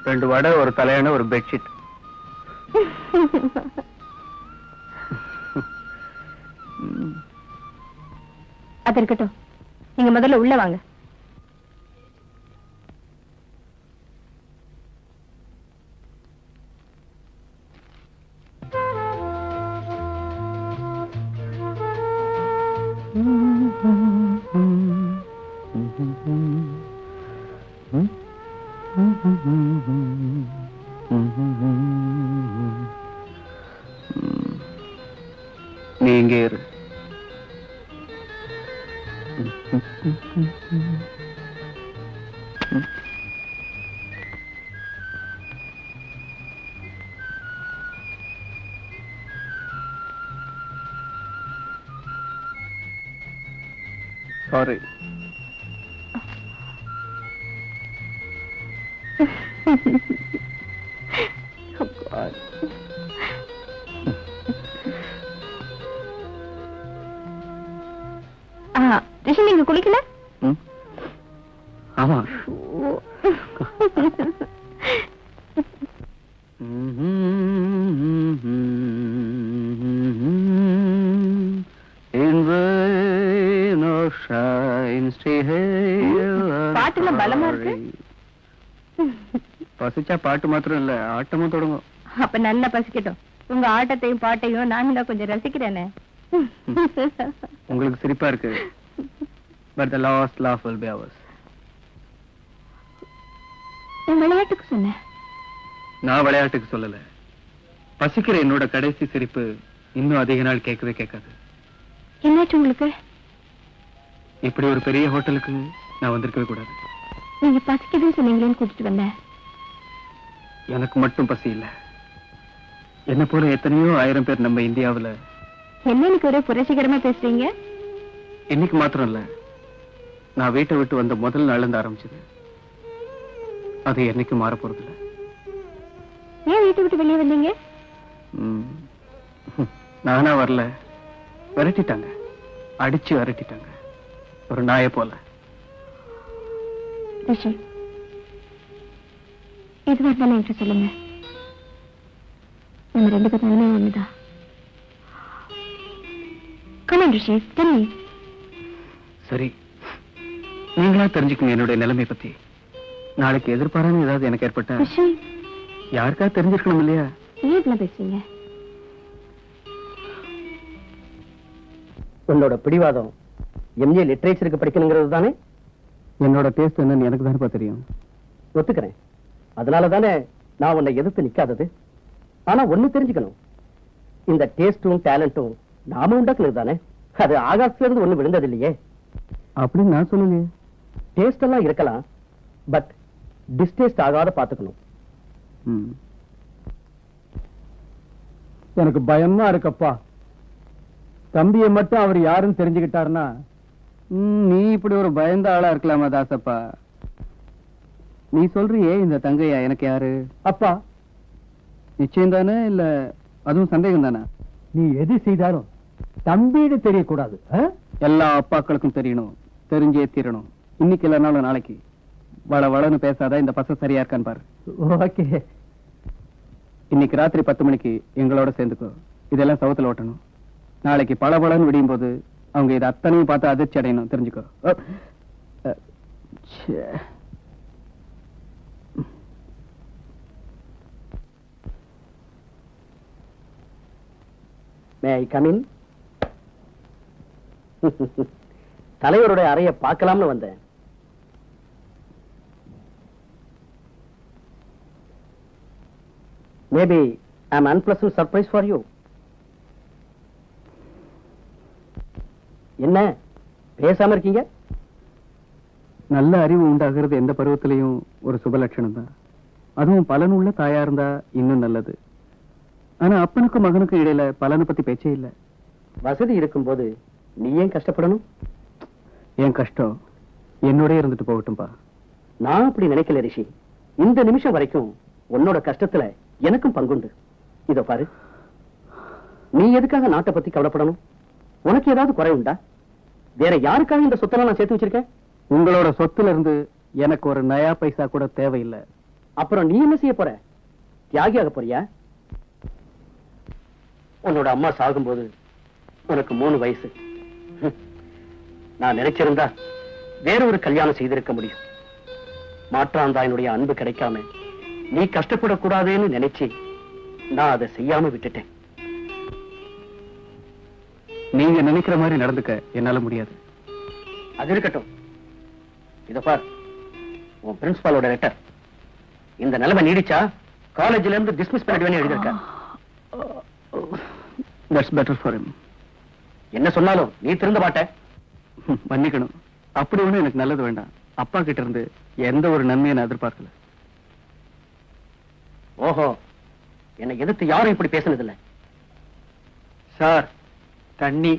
2 வடை, ஒரு தலையணை, ஒரு பெட்ஷீட். அது இருக்கட்டும், நீங்க முதல்ல உள்ள வாங்க. நீ இங்கே இரு. சாரி. ரிஷி, நீங்க குளிக்கல? ஆமா. பாட்டுல பலமா இருக்கு. பசிச்சா பாட்டு மாத்திரம் இல்ல, ஆட்டமும் தொடங்கும். அப்ப நல்லா பசிக்கட்டும். உங்க ஆட்டத்தையும் பாட்டையும் நான் தான் கொஞ்சம் ரசிக்கிறேனே. உங்களுக்கு சிரிப்பா இருக்கு. But the last laugh will be ours. நான் விளையாட்டுக்கு சொன்னேன். நான் விளையாட்டுக்கு சொல்லல. பசிக்கிற என்னோட கடைசி சிரிப்பு இன்னும் அதிக நாள் கேட்கவே கேட்காது. என்னாச்சு உங்களுக்கு? இப்படி ஒரு பெரிய ஹோட்டலுக்கு நான் வந்திருக்கவே கூடாது. நீங்க பசிக்குதுன்னு சொன்னீங்களேன்னு கூட்டிட்டு வந்தேன். எனக்கு மட்டும் பசி இல்ல, என்ன போல எத்தனையோ 1000 பேர் நம்ம இந்தியாவுல. என்ன இன்னைக்கு ஒரே புரட்சிகரமா பேசுறீங்க? இன்னைக்கு மாத்திரம் இல்ல, நான் வீட்டை விட்டு வந்த முதல் நாள்ல இருந்து ஆரம்பிச்சது. அது என்னைக்கு மாற போறதில்ல. ஏன் வீட்டை விட்டு வெளியே வந்தீங்க? நானா வரல, விரட்டிட்டாங்க. அடிச்சு விரட்டிட்டாங்க, ஒரு நாயை போல. ரிஷி, எதுவா இருந்தாலும் என்கிட்ட சொல்லுங்க. நம்ம 2 பேரும் நிலைமை ஒண்ணுதான். Come on, Rishi, tell me. சரி, நீங்களா தெரிஞ்சுக்கங்க என்னுடைய நிலைமை பத்தி. நாளைக்கு எதிர்பாராம ஏதாவது எனக்கு ஏற்பட்ட ரிஷி, யாருக்கா தெரிஞ்சிருக்கணும் இல்லையா? ஏன் இப்படிலாம் பேசுறீங்க? உன்னோட பிடிவாதம் எம்ஏ லிட்ரேச்சருக்கு படிக்கணுங்கிறது தானே? என்னோட டேஸ்ட் என்னன்னு எனக்கு தானே தெரியும். ஒத்துக்கிறேன். அதனால தானே நான் உன்னை எதிர்த்து நிக்காதது. ஆனா ஒண்ணு தெரிஞ்சுக்கணும், இந்த டேஸ்டும் டேலண்டும் நாம உண்டாக்குனது தானே. அது ஆகாசத்துல இருந்து ஒண்ணு விழுந்தது இல்லையே. அப்படின்னு நான் சொல்லுங்க. டேஸ்ட் எல்லாம் இருக்கலாம், பட் டிஸ்டேஸ்ட் ஆகாத பாத்துக்கணும். எனக்கு பயமா இருக்கப்பா. தம்பியை மட்டும் அவர் யாருன்னு தெரிஞ்சுக்கிட்டாருன்னா. நீ இப்படி ஒரு பயந்த ஆளா இருக்கலாமா தாசப்பா? நீ சொல்றியே இந்த தங்கையா எனக்கு யாரு? அப்பா, நிச்சயம் தானே, இல்ல அதுவும் சந்தேகம் தானே? நீ எது செய்தாலும் தம்பின்னு தெரியக்கூடாது. எல்லா அப்பாக்களுக்கும் தெரியணும், தெரிஞ்சே தீரணும். இன்னைக்கு இல்லைனாலும் நாளைக்கு. வளன்னு பேசாத, இந்த பச சரியா இருக்கான்னு பாரு. ஓகே. இன்னைக்கு ராத்திரி 10 மணிக்கு எங்களோட சேர்ந்துக்கோ. இதெல்லாம் சவுத்துல ஓட்டணும். நாளைக்கு பளபளன்னு விடியும் போது அவங்க இதை அத்தனையும் பார்த்து அதிர்ச்சி அடையணும், தெரிஞ்சுக்கோ. மே ஐ கம் இன்? தலைவருடைய அறைய பார்க்கலாம்னு வந்தேன். Maybe I'm unpleasant surprise for you. என்ன பேசாம இருக்கீங்க? நல்ல அறிவு உண்டாகிறது எந்த பருவத்திலையும் ஒரு சுபலட்சணம் தான். அதுவும் பலனுள்ள தாயா இருந்தா இன்னும் நல்லது. ஆனா அப்பனுக்கும் மகனுக்கும் இடையில பலனை பத்தி பேச்சே இல்ல. வசதி இருக்கும்போது நீ ஏன் கஷ்டப்படணும்? என் கஷ்டம் என்னோட இருந்துட்டு போகட்டும்பா. நான் அப்படி நினைக்கல ரிஷி. இந்த நிமிஷம் வரைக்கும் உன்னோட கஷ்டத்துல எனக்கும் பங்குண்டு. இதோ பாரு, நீ எதுக்காக நாட்டை பத்தி கவலைப்படணும்? உனக்கு ஏதாவது குறை உண்டா? வேற யாருக்காக இந்த சொத்தெல்லாம் நான் சேர்த்து வச்சிருக்கேன்? உங்களோட சொத்துல இருந்து எனக்கு ஒரு நயா பைசா கூட தேவையில்லை. அப்புறம் நீ என்ன செய்ய போற? தியாகியாக போறியா? உன்னோட அம்மா சாகும்போது உனக்கு 3 வயசு. நான் நினைச்சிருந்தா வேற ஒரு கல்யாணம் செய்திருக்க முடியும். மாற்றாந்தாயினுடைய அன்பு கிடைக்காம நீ கஷ்டப்படக்கூடாதுன்னு நினைச்சு நான் அதை செய்யாம விட்டுட்டேன். நீங்க நினைக்கிற மாதிரி நடந்துக்க என்னால முடியாது. அது இருக்கட்டும். இத பார், உன் பிரின்சிபாலோட லெட்டர். இந்த நிலைமை நீடிச்சா காலேஜ்ல இருந்து டிஸ்மிஸ் பண்ணிடுவேன்னு எழுதியிருக்க. That's better for him. என்ன சொன்னாலும் நீ திருந்த மாட்ட. மன்னிக்கணும். அப்படி ஒண்ணு எனக்கு நல்லது வேண்டாம். அப்பா கிட்ட இருந்து எந்த ஒரு நன்மையை நான் எதிர்பார்க்கல. ஓஹோ, என்னை எதிர்த்து யாரும் இப்படி பேசினதில்லை. சார், தண்ணி.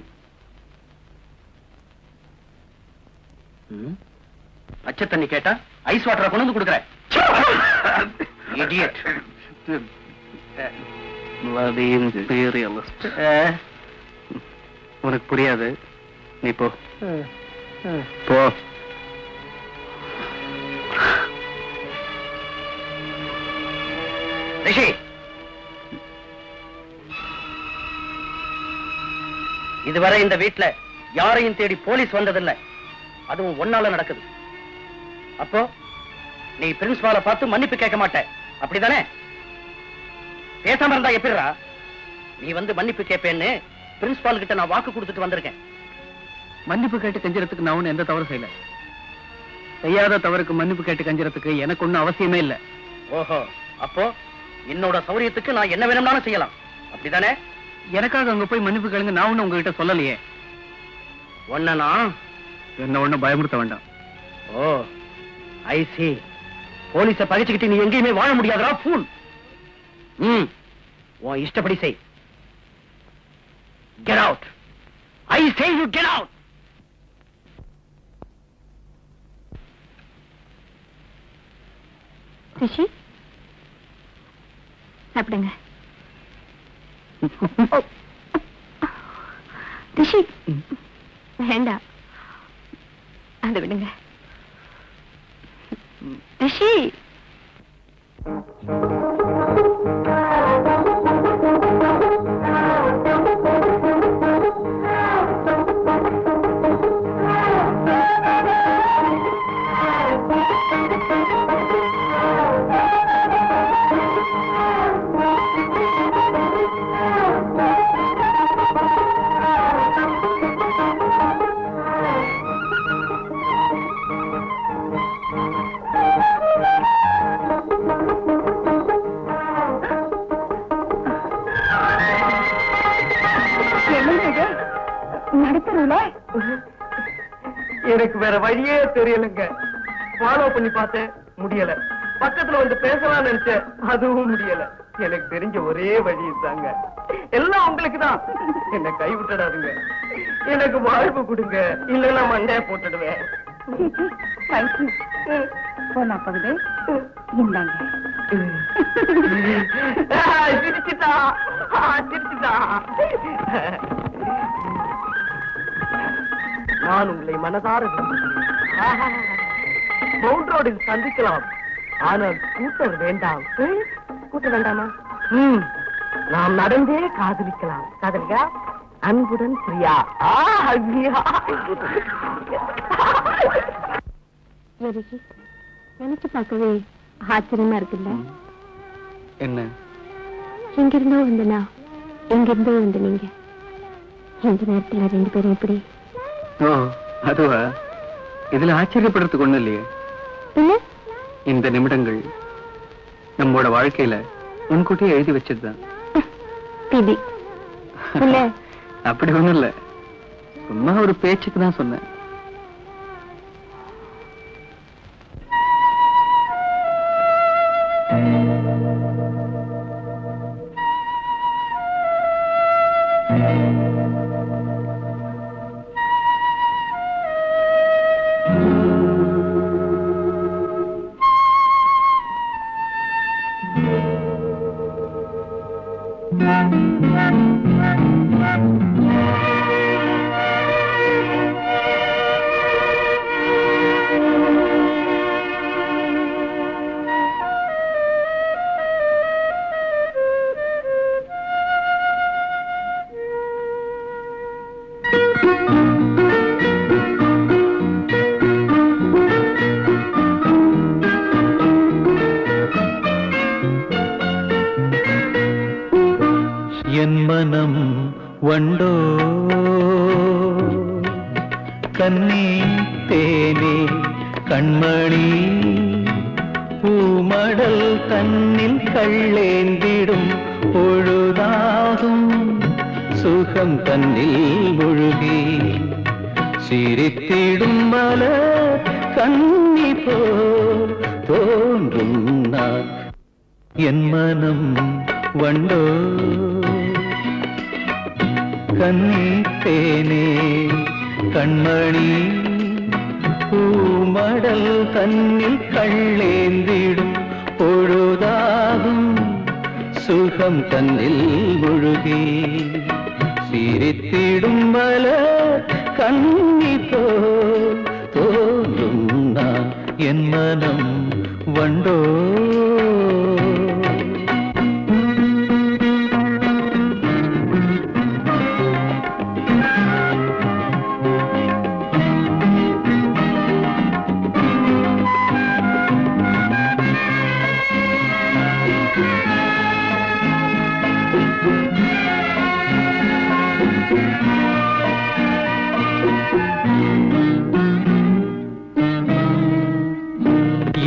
பச்சை தண்ணி கேட்டா ஐஸ் வாட்டரை கொண்டு வந்து கொடுக்குறேன். Idiot. Bloody imperialist. உனக்கு புரியாது. நீ போ போ. ரிஷி, இதுவரை இந்த வீட்டுல யாரையும் தேடி போலீஸ் வந்ததில்லை. அதுவும் ஒன்னால நடக்குது. அப்போ நீ பிரின்சிபாலை பார்த்து மன்னிப்பு கேட்க மாட்ட, அப்படிதானே? பேசாம இருந்தா எப்படிரா? நீ வந்து மன்னிப்பு கேட்பேன்னு பிரின்சிபால் கிட்ட நான் வாக்கு கொடுத்துட்டு வந்திருக்கேன். மன்னிப்பு கேட்டு கெஞ்சறதுக்கு நான் ஒண்ணு எந்த தவறு செய்யல. செய்யாத தவறுக்கு மன்னிப்பு கேட்டு கெஞ்சறதுக்கு எனக்கு ஒண்ணும் அவசியமே இல்ல. ஓஹோ, அப்போ என்னோட சௌரியத்துக்கு நான் என்ன வேணும்னாலும் செய்யலாம், அப்படிதானே? எனக்காக அங்க போய் மன்னிப்பு கேளுங்க நான் ஒண்ணு உங்ககிட்ட சொல்லலையே. ஒன்னா என்ன ஒண்ணு பயமுறுத்த வேண்டாம். ஓ, ஐ see. போலீஸ பகைச்சுக்கிட்டு நீ எங்கேயுமே வாழ முடியாதா ஃபூல். உன் இஷ்டப்படி செய். Get out. I say you get out. ரிஷி, சாப்பிடுங்க. ரிஷி, வேண்டாம், அதை விடுங்க. ரிஷி, நடத்துறல எனக்கு வேற வழியே தெரியலங்க. ஃபாலோ பண்ணி பார்த்தேன், முடியல. பக்கத்துல வந்து பேசலாம் நினைச்சேன், அதுவும் முடியல. எனக்கு தெரிஞ்ச ஒரே வழி தாங்க. எல்லாம் உங்களுக்கு தான். என்ன கை விட்டுடாதுங்க. எனக்கு வாழ்வு கொடுங்க, இல்லைன்னா மண்டைய போட்டுடுவேன். போனா பகுது இந்தாங்க. சிரிச்சுட்டா சிரிச்சுட்டா. நான் உங்களை மனதார விரும்புகிறேன். மவுண்ட் ரோடில் சந்திக்கலாம், ஆனால் கூட்டர் வேண்டாம். கூட்டர் வேண்டாமா? நாம் நடந்தே காதலிக்கலாம். காதலிக்கா? அன்புடன் பிரியா. நினைச்சு பார்க்கவே ஆச்சரியமா இருக்குல்ல? என்ன? எங்கிருந்தோ வந்தனா, எங்கிருந்தோ வந்து நீங்க இந்த நேரத்துல 2 பேரும் எப்படி? ஓ, அதுவா? இதுல ஆச்சரியப்படுறதுக்கு ஒண்ணு இல்லையே. என்ன? இந்த நிமிடங்கள் நம்மோட வாழ்க்கையில முன்கூட்டியே எழுதி வச்சதுதான். பிபி இல்ல, அப்படி ஒண்ணும் இல்ல, சும்மா ஒரு பேச்சுக்கு தான் சொன்னேன். என் மனம் வண்டோ கண்ணே தேனே கண்மணி பூமடல் தன்னில் கள்ளேந்திடும் பொழுதாகும் சுகம் தன்னில் முழுகி சிரித்திடும் மலர் கண்ணி போல் தோன்றும் நான் என் மனம் வண்டோ கண்ணி தேனே கண்மணி பூமடல் தன்னில் கள்ளேந்திடும் பொழுதாகும் சுகம் தன்னில் முழுகி சிரித்திடும் மலர் கண்ணி போல் தோன்றும் நான் என் மனம் வண்டோ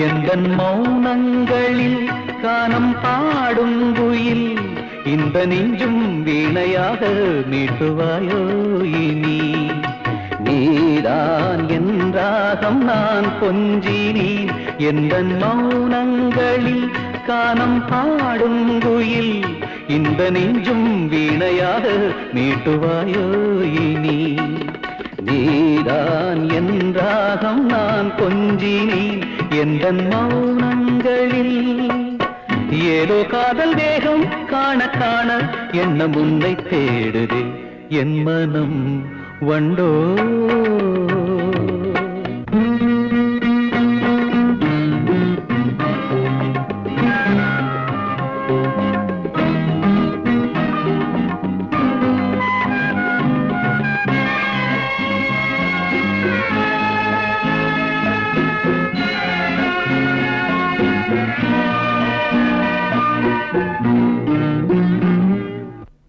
எந்தன் மௌனங்களில் கானம் பாடும் குயில் இந்த நெஞ்சும் வீணையாக மீட்டுவாயோ இனி நீதான் என்றாகம் நான் கொஞ்சினேன் எந்தன் மௌனங்களில் கானம் பாடும் குயில் இந்த நெஞ்சும் வீணையாக மீட்டுவாயோ இனி நீதான் என்றாகம் நான் கொஞ்சினேன் எந்தன் மௌனங்களில் ஏதோ காதல் வேகம் காண காண எண்ணம் உன்னை தேடுதே என் மனம் வண்டோ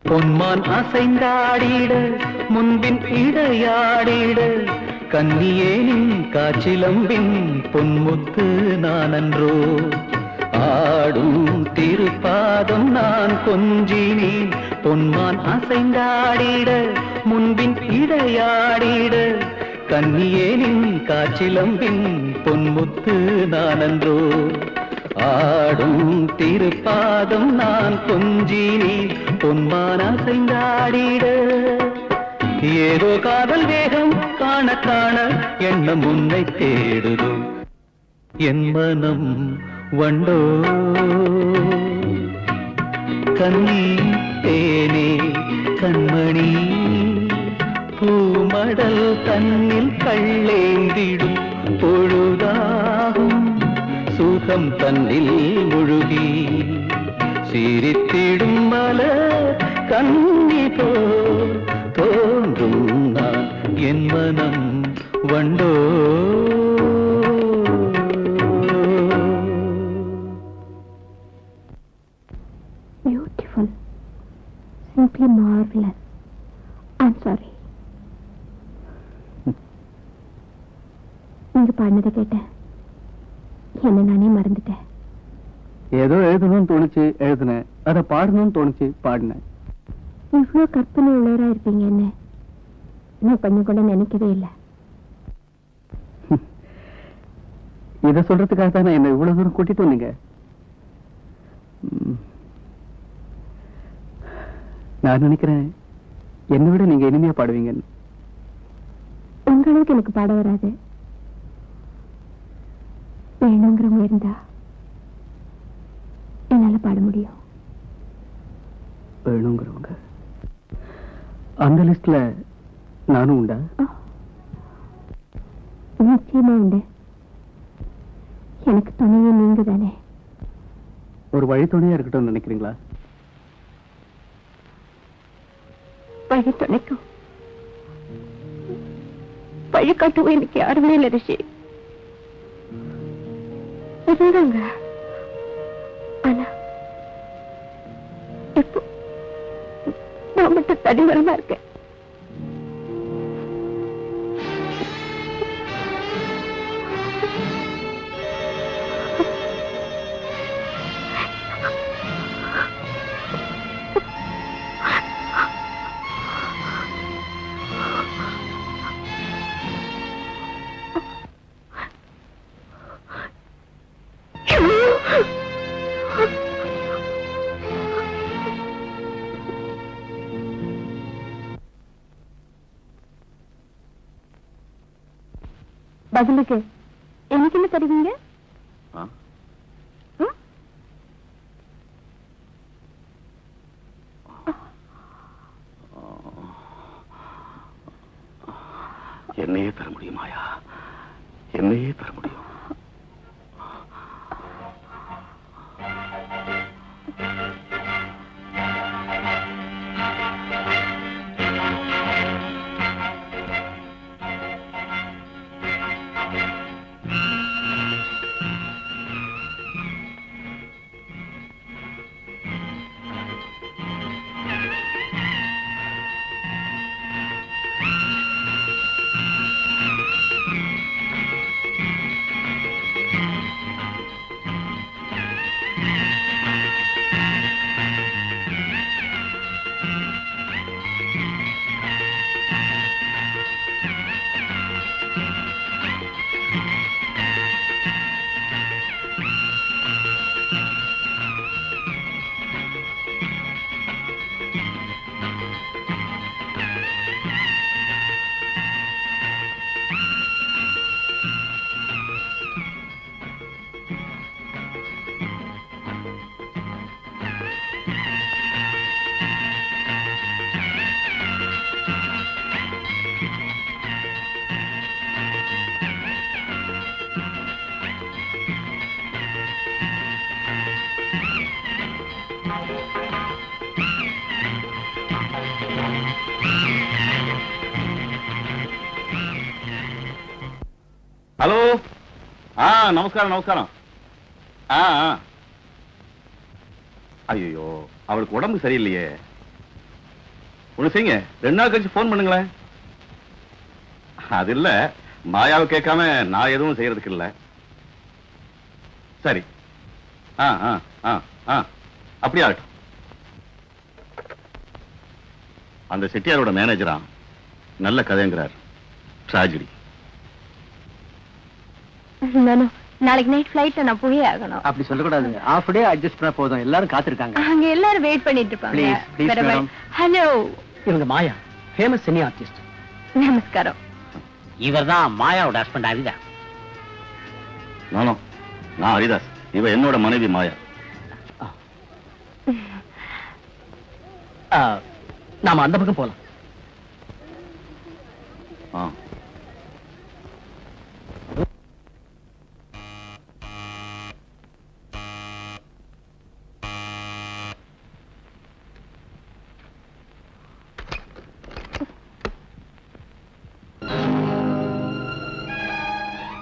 பொன்மான் அசைந்தாடிட முன்பின் இடையாடிட கன்னியேனின் காச்சிலம்பின் பொன்முத்து நானன்றோ ஆடும் திருப்பாதம் நான் கொஞ்சினேன் பொன்மான் அசைந்தாடிட முன்பின் இடையாடிட கன்னியேனின் காச்சிலம்பின் பொன்முத்து நானன்றோ ஆடும் திருப்பாதம் நான் கொஞ்சினேன் பொன்மான் அசைந்தாடிட ஏதோ காதல் வேகம் காண காண எண்ணம் உன்னை தேடுதோ என் மனம் வண்டோ கண்ணி தேனே கண்மணி பூம கடல் தன்னில் கள்ளேந்திடும் பொழுதாகும் சுகம் தன்னில் முழுகி சிரித்திடும் மலர் கண்ணி போல் தோன்றும் நான் என் மனம் வண்டோ. Beautiful. Simply marvelous. I'm sorry. நீங்க பாடினதை கேட்டேன், என்ன நானே மறந்துட்டேன். ஏதோ எழுதணும்னு தோணுச்சு எழுதுனேன், அதை பாடணும்னு தோணுச்சு பாடினேன். இவ்வளவு கற்பனை உள்ளவரா இருப்பீங்க என்ன நான் கொஞ்சம் கூட நினைக்கவே இல்லை. இதை சொல்றதுக்காக தான் என்ன இவ்வளவு தூரம் கூட்டிட்டு வந்தீங்க. நான் நினைக்கிறேன் என்னை விட நீங்க இனிமையா பாடுவீங்கன்னு. உங்களுக்கு எனக்கு பாட வராது, வேணுங்கிறவங்க இருந்தா என்னால பாட முடியும். வேணுங்கிறவங்க அந்த லிஸ்ட்ல நானும் உண்டா? நிச்சயமா உண்டு. எனக்கு துணையே நீங்க தானே. ஒரு வழித்துணையா இருக்கட்டும் நினைக்கிறீங்களா? வழி துணைக்கும் வழிகாட்டுவோம் எனக்கு யாருமே இல்லை ரிஷி. இருந்தாங்க, ஆனா இப்போ நான் மட்டும் தனிமரமா இருக்கேன். பதிலுக்கு எனக்கு என்ன தருவீங்க? என்னையே தர முடியுமாயா? என்னையே தர முடியும். ஹலோ. நமஸ்காரம் நமஸ்காரம். ஐயோ, அவளுக்கு உடம்பு சரியில்லையே. ஒண்ணு செய்யுங்க, 2 நாள் கழிச்சு போன் பண்ணுங்களேன். அது இல்ல, மாயாவை கேட்காம நான் எதுவும் செய்யறதுக்கு இல்ல. சரி, அப்படி ஆகட்டும். அந்த செட்டியாரோட மேனேஜரா நல்ல கதைங்கிறார். ட்ராஜடி. நாளைக்கு நைட் ஃபிளைட்ல நான் போயே ஆகணும். அப்படி சொல்லக்கூடாது. ஹாஃப் டே அட்ஜஸ்ட் பண்ண போதும். எல்லாரும் காத்திருக்காங்க. அங்க எல்லாரும் வெயிட் பண்ணிட்டு இருப்பாங்க. Please, madam. ஹலோ, இவங்க மாயா, ஃபேமஸ் சினி ஆர்டிஸ்ட். நமஸ்காரம். இவர்தான் மாயாவோட ஹஸ்பண்ட் ஹரிதா. நான் ஹரிதாஸ். இவ என்னோட மனைவி மாயா. நாம அந்த பக்கம் போலாம். ஆ.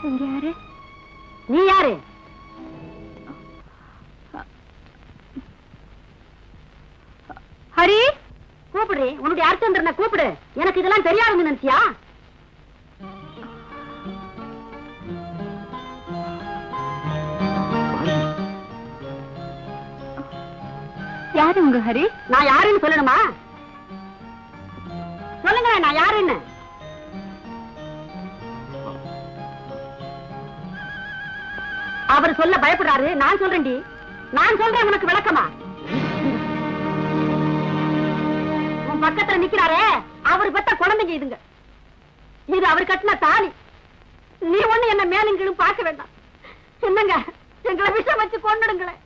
இங்க யாரு? நீ யாரு? ஹரி, கூப்பிடு. உன்னுடைய அர்ச்சந்திரனை கூப்பிடு. எனக்கு இதெல்லாம் தெரியாதுன்னு நினைச்சியா? யாரு உங்க ஹரி? நான் யாருன்னு சொல்லணுமா? சொல்லுங்க, நான் யாருன்னு. அவர் சொல்ல பயப்படுறாரு. நான் சொல்றேன்டி. நான் சொல்றேன், உனக்கு விளக்கமா? உன் பக்கத்துல நிக்கிறாரே, அவர் பெத்த குழந்தைங்க இதுங்க. இது அவர் கட்டின தாலி. நீ ஒண்ணு என்ன மேலும் கீழும் பார்க்க வேண்டாம். என்னங்க, எங்களை விஷம் வச்சு கொண்டுடுங்களேன்.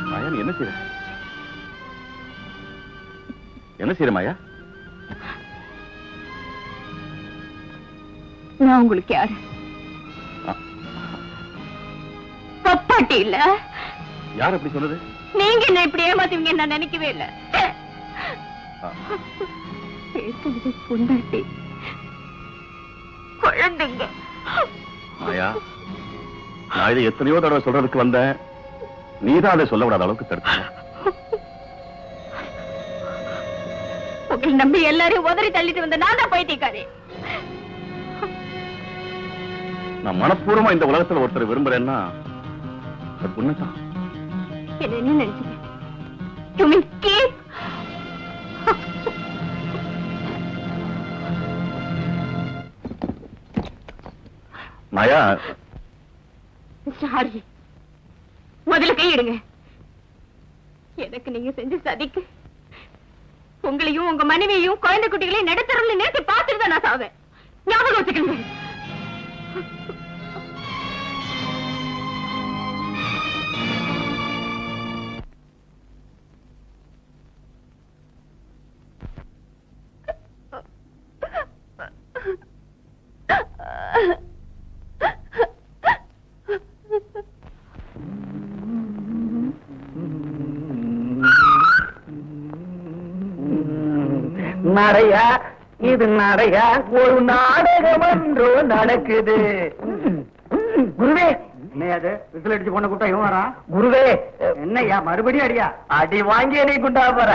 மாயா, நீ என்ன செய்யற? என்ன செய்யற மாயா? நான் உங்களுக்கு யாரு? பப்பாட்டி இல்ல. யார் அப்படி சொன்னது? நீங்க என்ன இப்படி ஏமாத்துவீங்க நான் நினைக்கவே இல்ல. பேசுறது பொண்டாட்டி, குழந்தைங்க. மாயா, நான் இதை எத்தனையோ தடவை சொல்றதுக்கு வந்தேன். நீதான் அதை சொல்ல விடாத அளவுக்கு தடுத்த. உங்களை நம்பி எல்லாரையும் உதறி தள்ளிட்டு வந்த நான் தான் போயிட்டேக்காரே. நான் மனப்பூர்வமா இந்த உலகத்துல ஒருத்தர் விரும்புறேன்னா அது பொண்ணுதான். என்ன நினைச்சீங்க? You mean keep? Maya, sorry, முதல்ல கையிடுங்க. எனக்கு நீங்க செஞ்ச சதிக்கு உங்களையும் உங்க மனைவியையும் குழந்தை குட்டிகளையும் நடுத்தரவுல நேற்று பார்த்துட்டு தான் நான் சாவேன். ஞாபகம் வச்சுக்கங்க. நடையா இது நடையா? ஒரு நாடகம் ஒன்றோ நடக்குது. குருவே, என்னையாது விசில் அடிச்சு பொண்ணு கூட்டா இவன் வரா? குருவே, என்னையா மறுபடியும் அடியா? அடி வாங்கி என்னை குண்டா போற?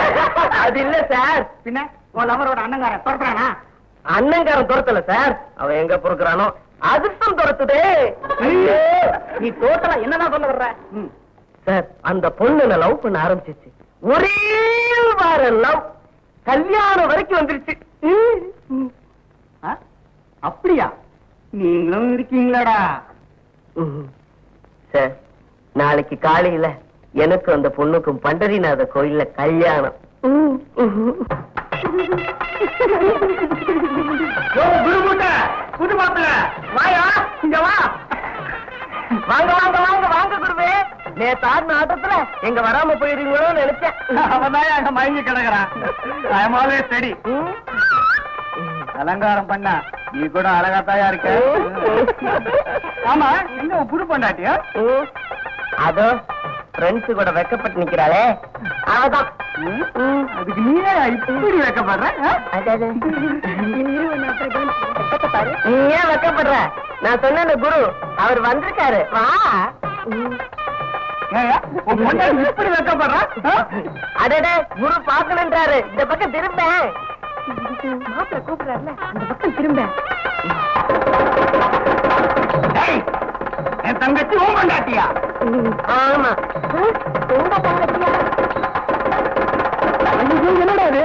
அது இல்ல சார். பின்ன உன் லவரோட அண்ணங்காரன் துரத்துறானா? அண்ணங்காரன் துரத்தல சார், அவன் எங்க பொறுக்கிறானோ அதிர்ஷ்டம் துரத்துதே. நீ டோட்டலா என்னதான் சொல்ல வர்ற? சார், அந்த பொண்ணு லவ் பண்ண ஆரம்பிச்சிச்சு. ஒரே வார லவ் கல்யாணம் வரைக்கும் வந்துருச்சு. அப்படியா? நீங்களும் இருக்கீங்களாடா? சார், நாளைக்கு காலையில எனக்கு அந்த பொண்ணுக்கும் பண்டரிநாத கோயில்ல கல்யாணம். புது மாப்பிள்ள வாயா, இங்க வா. வாங்க வாங்க வாங்க வாங்க குருவே. நேத்து ஆடின ஆட்டத்துல எங்க வராம போயிருவீங்களோன்னு நினைச்சேன். அவன்தான் அங்க மயங்கி கிடக்குறான். சரி, அலங்காரம் பண்ண நீ கூட அழகாத்தாயா இருக்க. ஆமா, எங்க புது பொண்டாட்டியா? அதோ ஃப்ரெண்ட்ஸ் கூட வெக்கப்பட்டு நிக்கிறாளே, அவதான். அதுக்கு நீயே இப்படி வெக்கப்படுற? நீ ஏன் வெக்கப்படுற? நான் சொன்ன குரு அவர் வந்திருக்காரு, வா. இப்படி வெக்கப்படுற? அடடே, குரு பாக்கணுன்றாரு. இந்த பக்கம் திரும்ப. மாப்பிள்ள கூப்பிடுறாருல, அந்த பக்கம் திரும்ப. என் தங்கச்சி உன் கொண்டாட்டியா? ஆமா, உங்க தங்கச்சியா? என்னடா அது?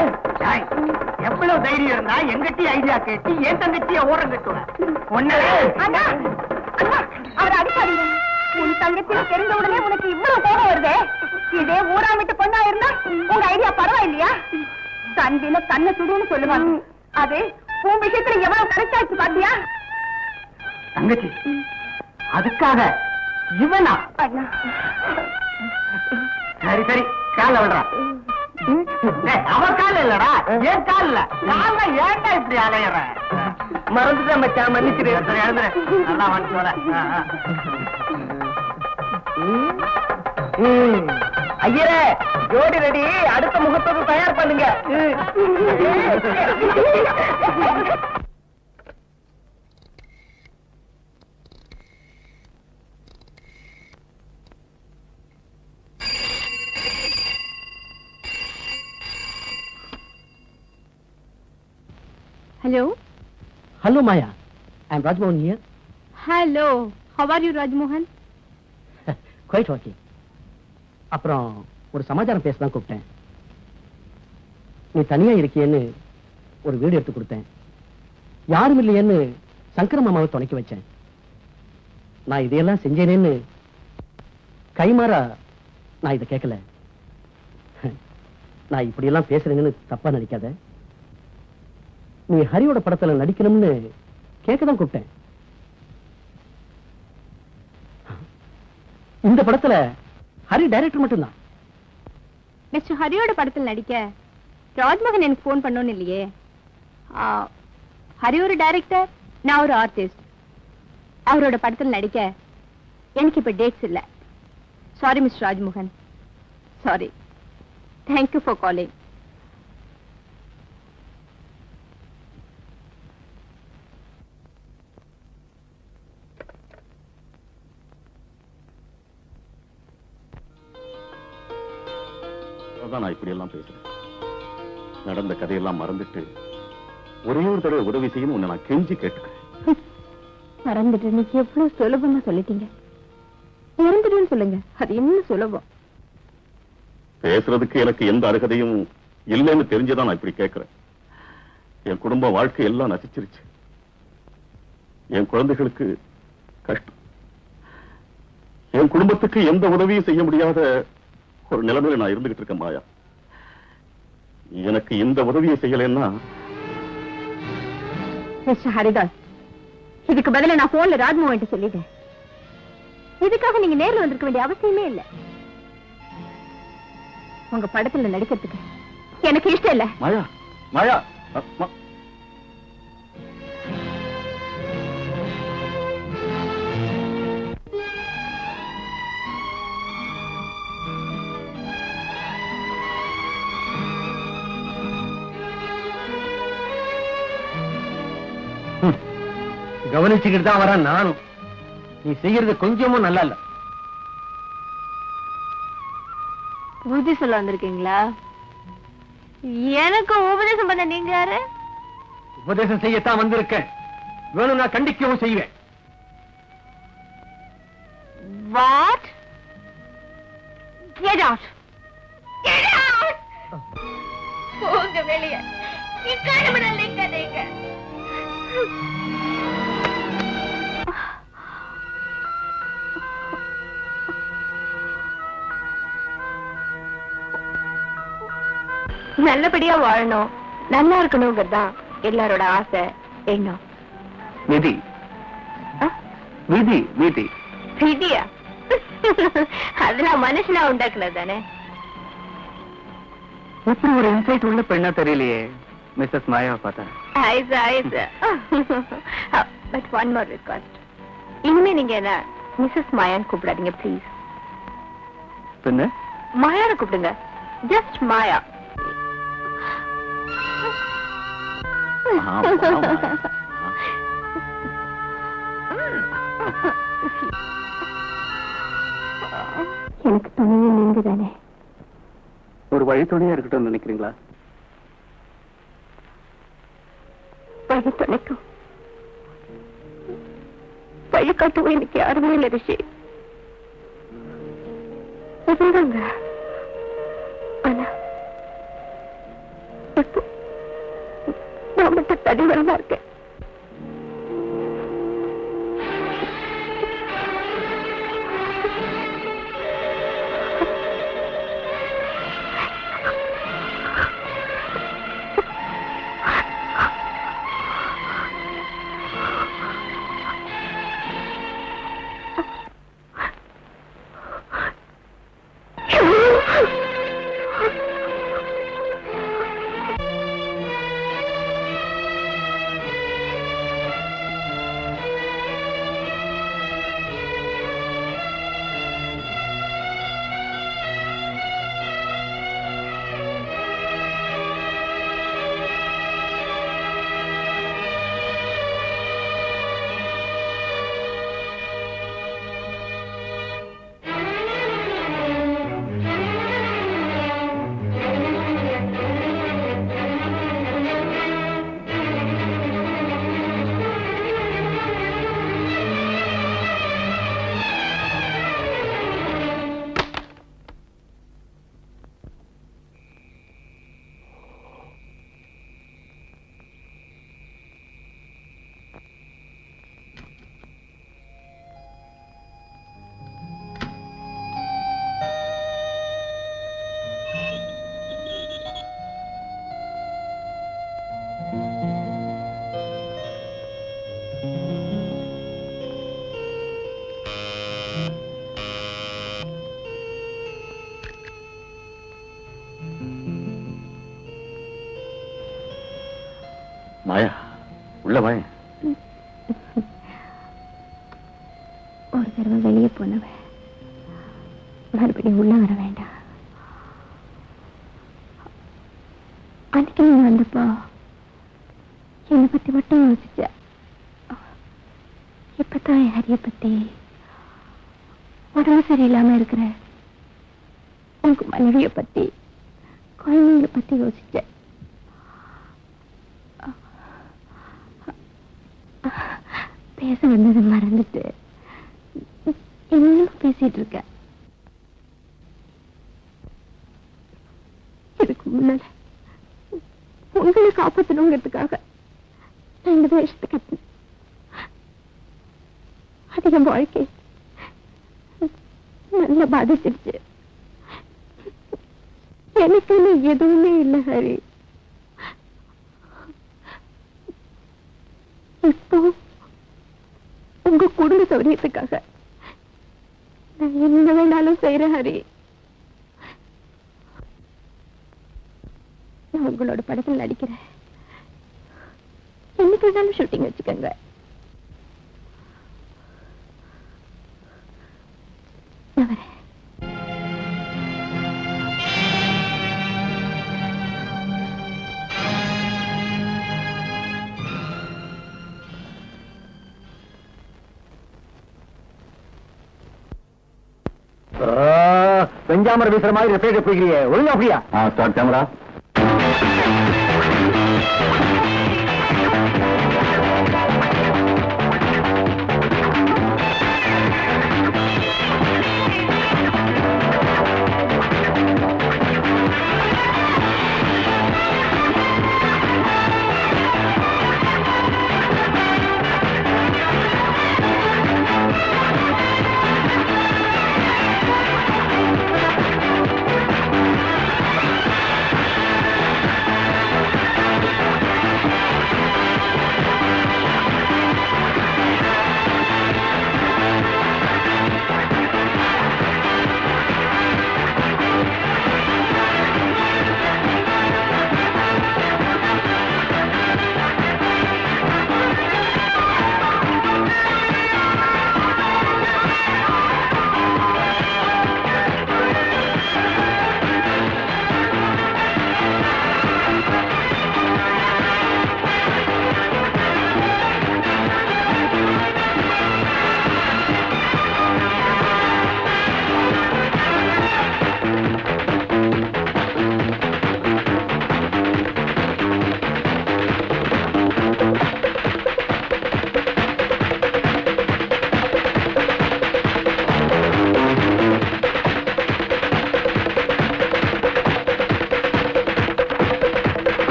எவ்வளவு தைரியம் இருந்தா எங்கட்டி ஐடியா கேட்டு என் தங்கச்சிய ஓரம் கட்டுவேன். ஒன்னே அவர் அடிப்பாரு. உன் தங்கச்சி தெரிஞ்ச உடனே உனக்கு இவ்வளவு கோபம் வருது. இதே ஊரா விட்டு பொண்ணா இருந்தா உங்க ஐடியா பரவாயில்லையா? தந்தில தன்னை சுடுன்னு சொல்லுவாங்க. அது உன் விஷயத்துல எவ்வளவு கரெக்டாச்சு பாத்தியா? தங்கச்சி அதுக்காக இவனா? சரி சரி கால விடுறா. அவன் கால இல்லடா, ஏன் கால இல்ல. கால ஏன்டா இப்படி அலையற? மறந்துட்டேன் மச்சான், மன்னிச்சிரு. சரி எழுந்துரு, நல்லா வந்து வர. ஐயரே ஜோடி ரெடி, அடுத்த முகத்துக்கு தயார் பண்ணுங்க. Hello. Hello, Maya. I'm Rajmohan here. Hello. How are you, Rajmohan? Quite okay. அப்புறம் ஒரு சமாச்சாரம் பேசதான் கூப்பிட்டேன். நீ தனியா இருக்கியேன்னு ஒரு வீடு எடுத்து கொடுத்தேன். யாரும் இல்லையேன்னு சங்கர மாமாவை துணைக்கி வச்சேன். நான் இதையெல்லாம் செஞ்சேனேன்னு கைமாறா நான் இதை கேட்கல. நான் இப்படியெல்லாம் பேசுறேங்கன்னு தப்பா நினைக்காத. நீ ஹரியோட படத்துல நடிக்கணும்னு கேட்கதான் கூப்பிட்டேன். இந்த படத்துல ஹரி டைரக்டர் மட்டும்தான். மிஸ்டர் ஹரியோட படத்தில் நடிக்க ராஜ்மோகன் எனக்கு போன் பண்ணோன்னு இல்லையே. ஹரி ஒரு டைரக்டர், நான் ஒரு ஆர்டிஸ்ட். அவரோட படத்தில் நடிக்க எனக்கு இப்ப டேட்ஸ் இல்ல. Sorry mister Rajmohan, sorry. Thank you for calling. நான் இப்படி எல்லாம் பேசுறேன். நடந்த கதையெல்லாம் மறந்துட்டு ஒரே ஒரு தடவை உதவி செய்யணும் உன்னை நான் கெஞ்சி கேட்டுக்கிறேன். மறந்துட்டு நீங்க எவ்வளவு சுலபமா சொல்லிட்டீங்க. மறந்துட்டுன்னு சொல்லுங்க, அது இன்னும் சுலபம். பேசுறதுக்கு எனக்கு எந்த அருகதையும் இல்லைன்னு தெரிஞ்சுதான் நான் இப்படி கேட்கிறேன். என் குடும்ப வாழ்க்கை எல்லாம் நசிச்சிருச்சு. என் குழந்தைகளுக்கு கஷ்டம். என் குடும்பத்துக்கு எந்த உதவியும் செய்ய முடியாத ஒரு நிலைமையில நான் இருந்துகிட்டு இருக்கேன் மாயா. எனக்கு இந்த உதவியை செய்யலைன்னா மிஸ்டர் ஹரிதாஸ், இதுக்கு பதிலா நான் போன்ல ராஜ்மோகன் சொல்லிட்டேன். இதுக்காக நீங்க நேர்ல வந்திருக்க வேண்டிய அவசியமே இல்ல. உங்க படத்துல நடிக்கிறதுக்கு எனக்கு இஷ்டம் இல்ல. மாயா, மாயா, கவனிச்சுக்கிட்டு தான் வரேன் நானும். நீ செய்யறது கொஞ்சமும் நல்லா இல்ல. புத்தி சொல்ல வந்திருக்கீங்களா? எனக்கு உபதேசம் பண்ண நீங்க யாரு? உபதேசம் செய்யத்தான் வந்திருக்கேன். வேணும் நான் கண்டிக்கவும் செய்வேன். What? Get out! Get out! போங்க வெளியே. இக்காரணம் நீங்க. நல்லபடியா வாழணும், நல்லா இருக்கணுங்கிறதுதான் எல்லாரோட ஆசை, எண்ணம். விதி விதி விதி விதியா? அதெல்லாம் மனுஷனா உண்டாக்குனது தானே. எப்படி ஒரு இன்சைட் உள்ள பெண்ணா தெரியலையே மிஸ்ஸஸ் மாயாவை பார்த்தா. But one more request. இனிமே நீங்க என்ன மிஸ்ஸஸ் மாயான்னு கூப்பிடாதீங்க ப்ளீஸ். பின்ன மாயான்னு கூப்பிடுங்க. ஜஸ்ட் மாயா. எனக்கு துணையே நீங்க தானே. ஒரு வழித்துணையா இருக்கட்டும் நினைக்கிறீங்களா? வழி துணைக்கும் வழிகாட்டுவோம் எனக்கு யாருமே இல்லை ரிஷி. இருந்தாங்க, ஆனா இப்போ நான் மட்டும் தனிவரமா இருக்கேன். மாயா உள்ள வாய. ஒரு தடவை வெளியே போனவன் மறுபடியும் உள்ள வர வேண்டாம். அன்னைக்கு நீ வந்தப்போ என்னை பத்தி மட்டும் யோசிச்ச. இப்பதான் என் ஹரிய பத்தி உடம்பு சரியில்லாம இருக்கிற உங்க மனைவிய பத்தி குழந்தைங்களை பத்தி யோசிச்ச. பேச வந்ததை மறந்துட்டு என்ன பேசிட்டு இருக்க. இதுக்கு முன்னால உங்களை காப்பாற்றணுங்கிறதுக்காக நான் இந்த வேஷத்தை கட்டினேன். அது என் வாழ்க்கை நல்லா பாதிச்சிருச்சு. எனக்குன்னு எதுவுமே இல்லை ஹரி. இப்போ உங்க குடும்ப சௌரியத்துக்காக நான் என்ன வேணாலும் செய்யறேன் ஹரி. நான் உங்களோட படத்தில் நடிக்கிறேன். என்னைக்கு வேணாலும் ஷூட்டிங் வச்சுக்கோங்க. நான் வரேன். வெஞ்சாமரை வீசுற மாதிரி ரிப்பேர் போய்க்கிறியே, ஒழுங்கா அப்படியா? Start camera.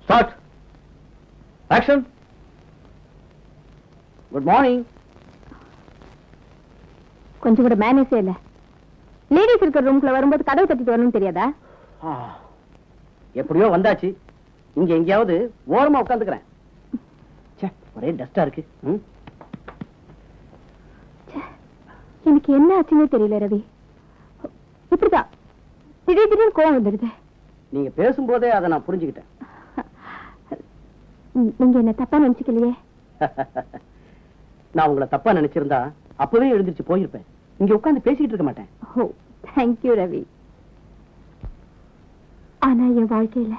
Start action. Good morning. கொஞ்சம் கூட மேனேஜே இல்ல. லேடிஸ் இருக்கிற ரூம்குள்ள வரும்போது கதவு தட்டிட்டு வரணும்னு தெரியாதா? எப்படியோ வந்தாச்சு. இங்க எங்கேயாவது ஓரமா உட்காந்துக்கிறேன். ஒரே டஸ்டா இருக்கு. எனக்கு என்ன ஆச்சுன்னே தெரியல ரவி. இப்படிதான் திடீர்னு கோவம் வந்துடுது. நீங்க பேசும்போதே அதை நான் புரிஞ்சுக்கிட்டேன். நீங்க என்ன தப்பா நினைச்சுக்கலையே? நான் உங்களை தப்பா நினைச்சிருந்தா அப்பவே எழுந்திருச்சு போயிருப்பேன். இங்க உட்கார்ந்து பேசிக்கிட்டு இருக்க மாட்டேன். ஓ, தேங்க்யூ ரவி. ஆனா என் வாழ்க்கையில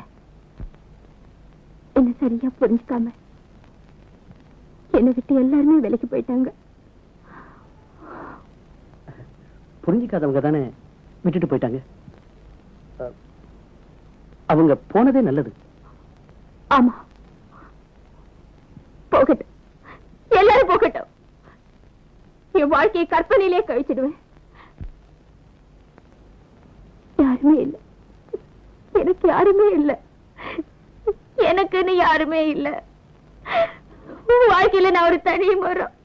என்ன சரியா புரிஞ்சுக்காம என்னை விட்டு எல்லாருமே விலைக்கு போயிட்டாங்க. புரிஞ்சுக்காதவங்க தானே விட்டுட்டு போயிட்டாங்க. அவங்க போனதே நல்லது. ஆமா, போகட்டும், எல்லாரும் போகட்டும். என் வாழ்க்கையை கற்பனையிலே கழிச்சிடுவேன். யாருமே இல்லை, எனக்கு யாருமே இல்லை, எனக்குன்னு யாருமே இல்லை. வாழ்க்கையில நான் ஒரு தனி மரம்.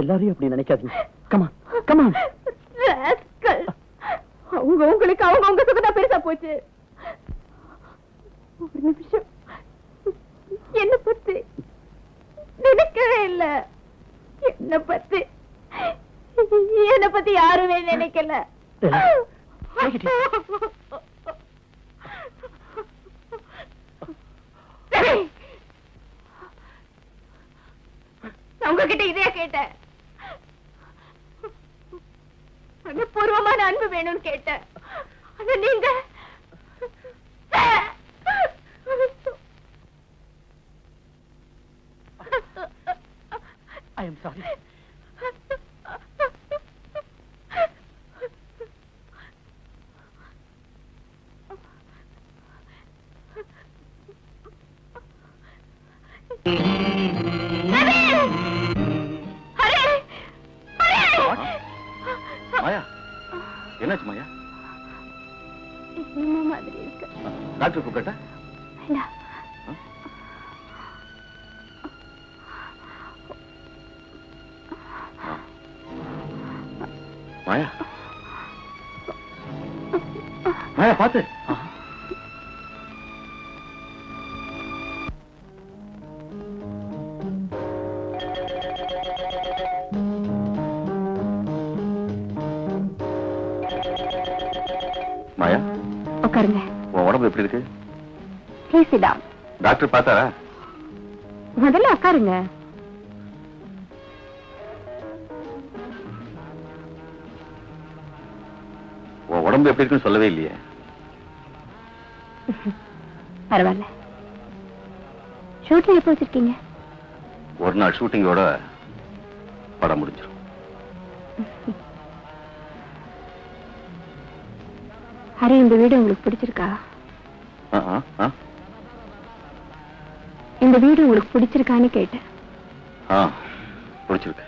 எல்லாரையும் அப்படி நினைக்காதீங்க. Come on come on. அவங்க உங்களுக்கு அவங்க சுகதான் பெருசா போச்சு. ஒரு நிமிஷம் என்ன பத்தி நினைக்கவே இல்ல. என்ன பத்தி யாருமே நினைக்கல. உங்ககிட்ட இதே கேட்டேன். பூர்வமான அன்பு வேணும்னு கேட்டேன். ஆனா நீங்க I am sorry. மாயா, என்னாச்சு மாயா? என்ன மாதிரி இருக்கு? டாக்டர் கூப்பிட்டா? மாயா, மாயா பாத்து. மாயா, உட்காருங்க. உன் உடம்பு எப்படி இருக்கு? Please sit down. டாக்டர் பார்த்தாரா? முதல்ல உட்காருங்க. உன் உடம்பு எப்படி இருக்குன்னு சொல்லவே இல்லையே. பரவாயில்ல. ஷூட்டிங் எப்போ வச்சிருக்கீங்க? ஒரு நாள் ஷூட்டிங்கோட படம் முடிஞ்சிடும். ஹரி, இந்த வீடு உங்களுக்கு பிடிச்சிருக்கா? இந்த வீடு உங்களுக்கு பிடிச்சிருக்கான்னு கேட்டேன். பிடிச்சிருக்கு.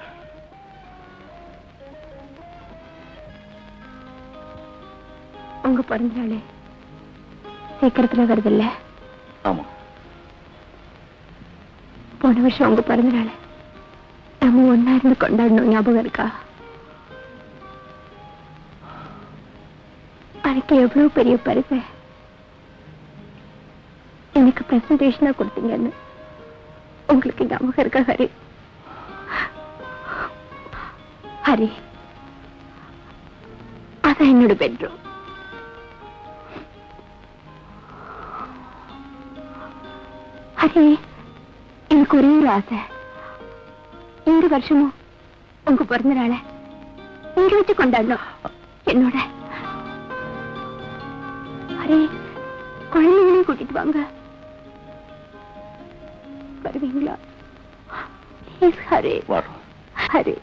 உங்க பிறந்த நாளே சீக்கிரத்துல வருது இல்ல? ஆமா. போன வருஷம் உங்க பிறந்த நாள் நம்ம ஒன்னா இருந்து கொண்டாடணும், ஞாபகம் இருக்கா? அன்னைக்கு எவ்வளவு பெரிய பரிசு எனக்கு பிரசன்டேஷனா கொடுத்தீங்கன்னு உங்களுக்கு ஞாபகம் இருக்கா ஹரி? ஹரி, அதான் என்னோட பெட்ரூம். ஹரி, எனக்கு ஒரே ஒரு ஆசை. இந்த வருஷமும் உங்க பிறந்த நாளை இங்க வச்சு கொண்டாடணும் என்னோட. ஹரி, குழந்தைங்களையும் கூட்டிட்டு வாங்க. வருவீங்களா? Hari, Hari.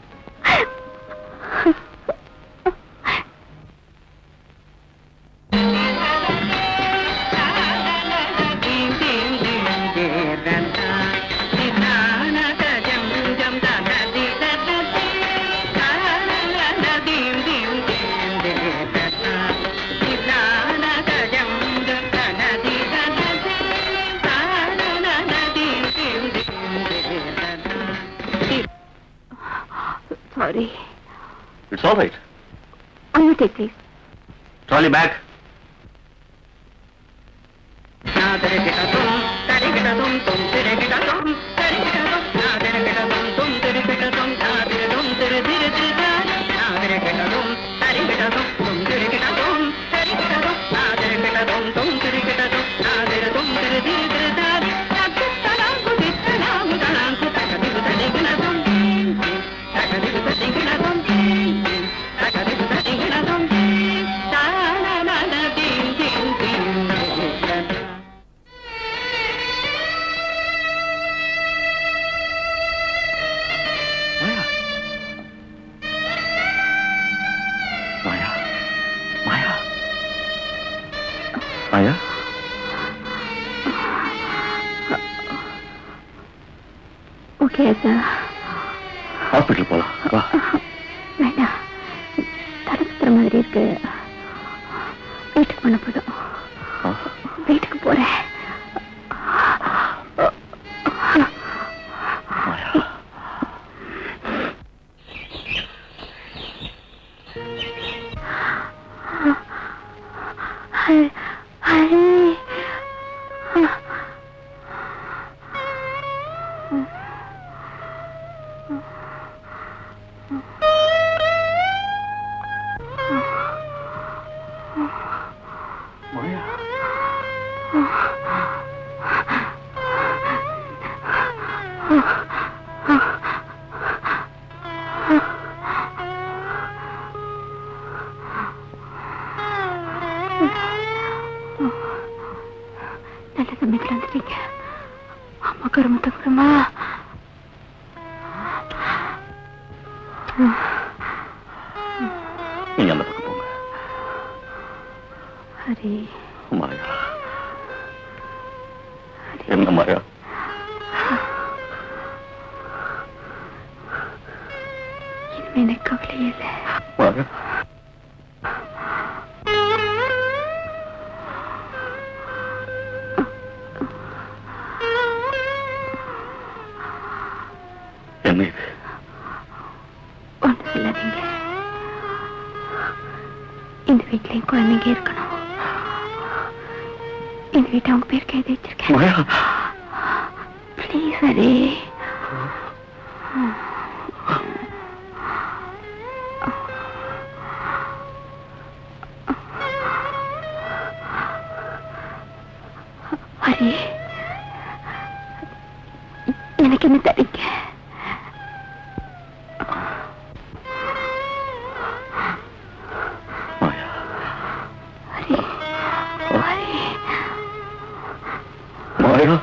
Sorry. It's all right. On your take, please. Trolley back. Thank you. Maya okay sir. Hospital போலாம் வா. வேண்டாம், தலை சுத்துற மாதிரி இருக்கு. வீட்டுக்கு பண்ண போதும். வீட்டுக்கு போறேன். நல்ல சமயத்தில் வந்துட்டீங்க. அம்மா கருமத்தை கொடுமா. நீங்க அந்த பக்கம் போங்க. ஹரி, மாயா என்ன மாயா? இனிமே எனக்கு கவலையே இல்லை. மாயா என்ன இது? ஒன்றும் சொல்லாதீங்க. இந்த வீட்லயும் குழந்தைங்க இருக்கணும். இந்த வீட்டை அவங்க பேருக்கு எழுதி வச்சிருக்கேன். மாயா ப்ளீஸ் ஹரி. ஹரி, எனக்கு என்ன தரீங்க? மாயா ஹரி, ஹரி. மாயா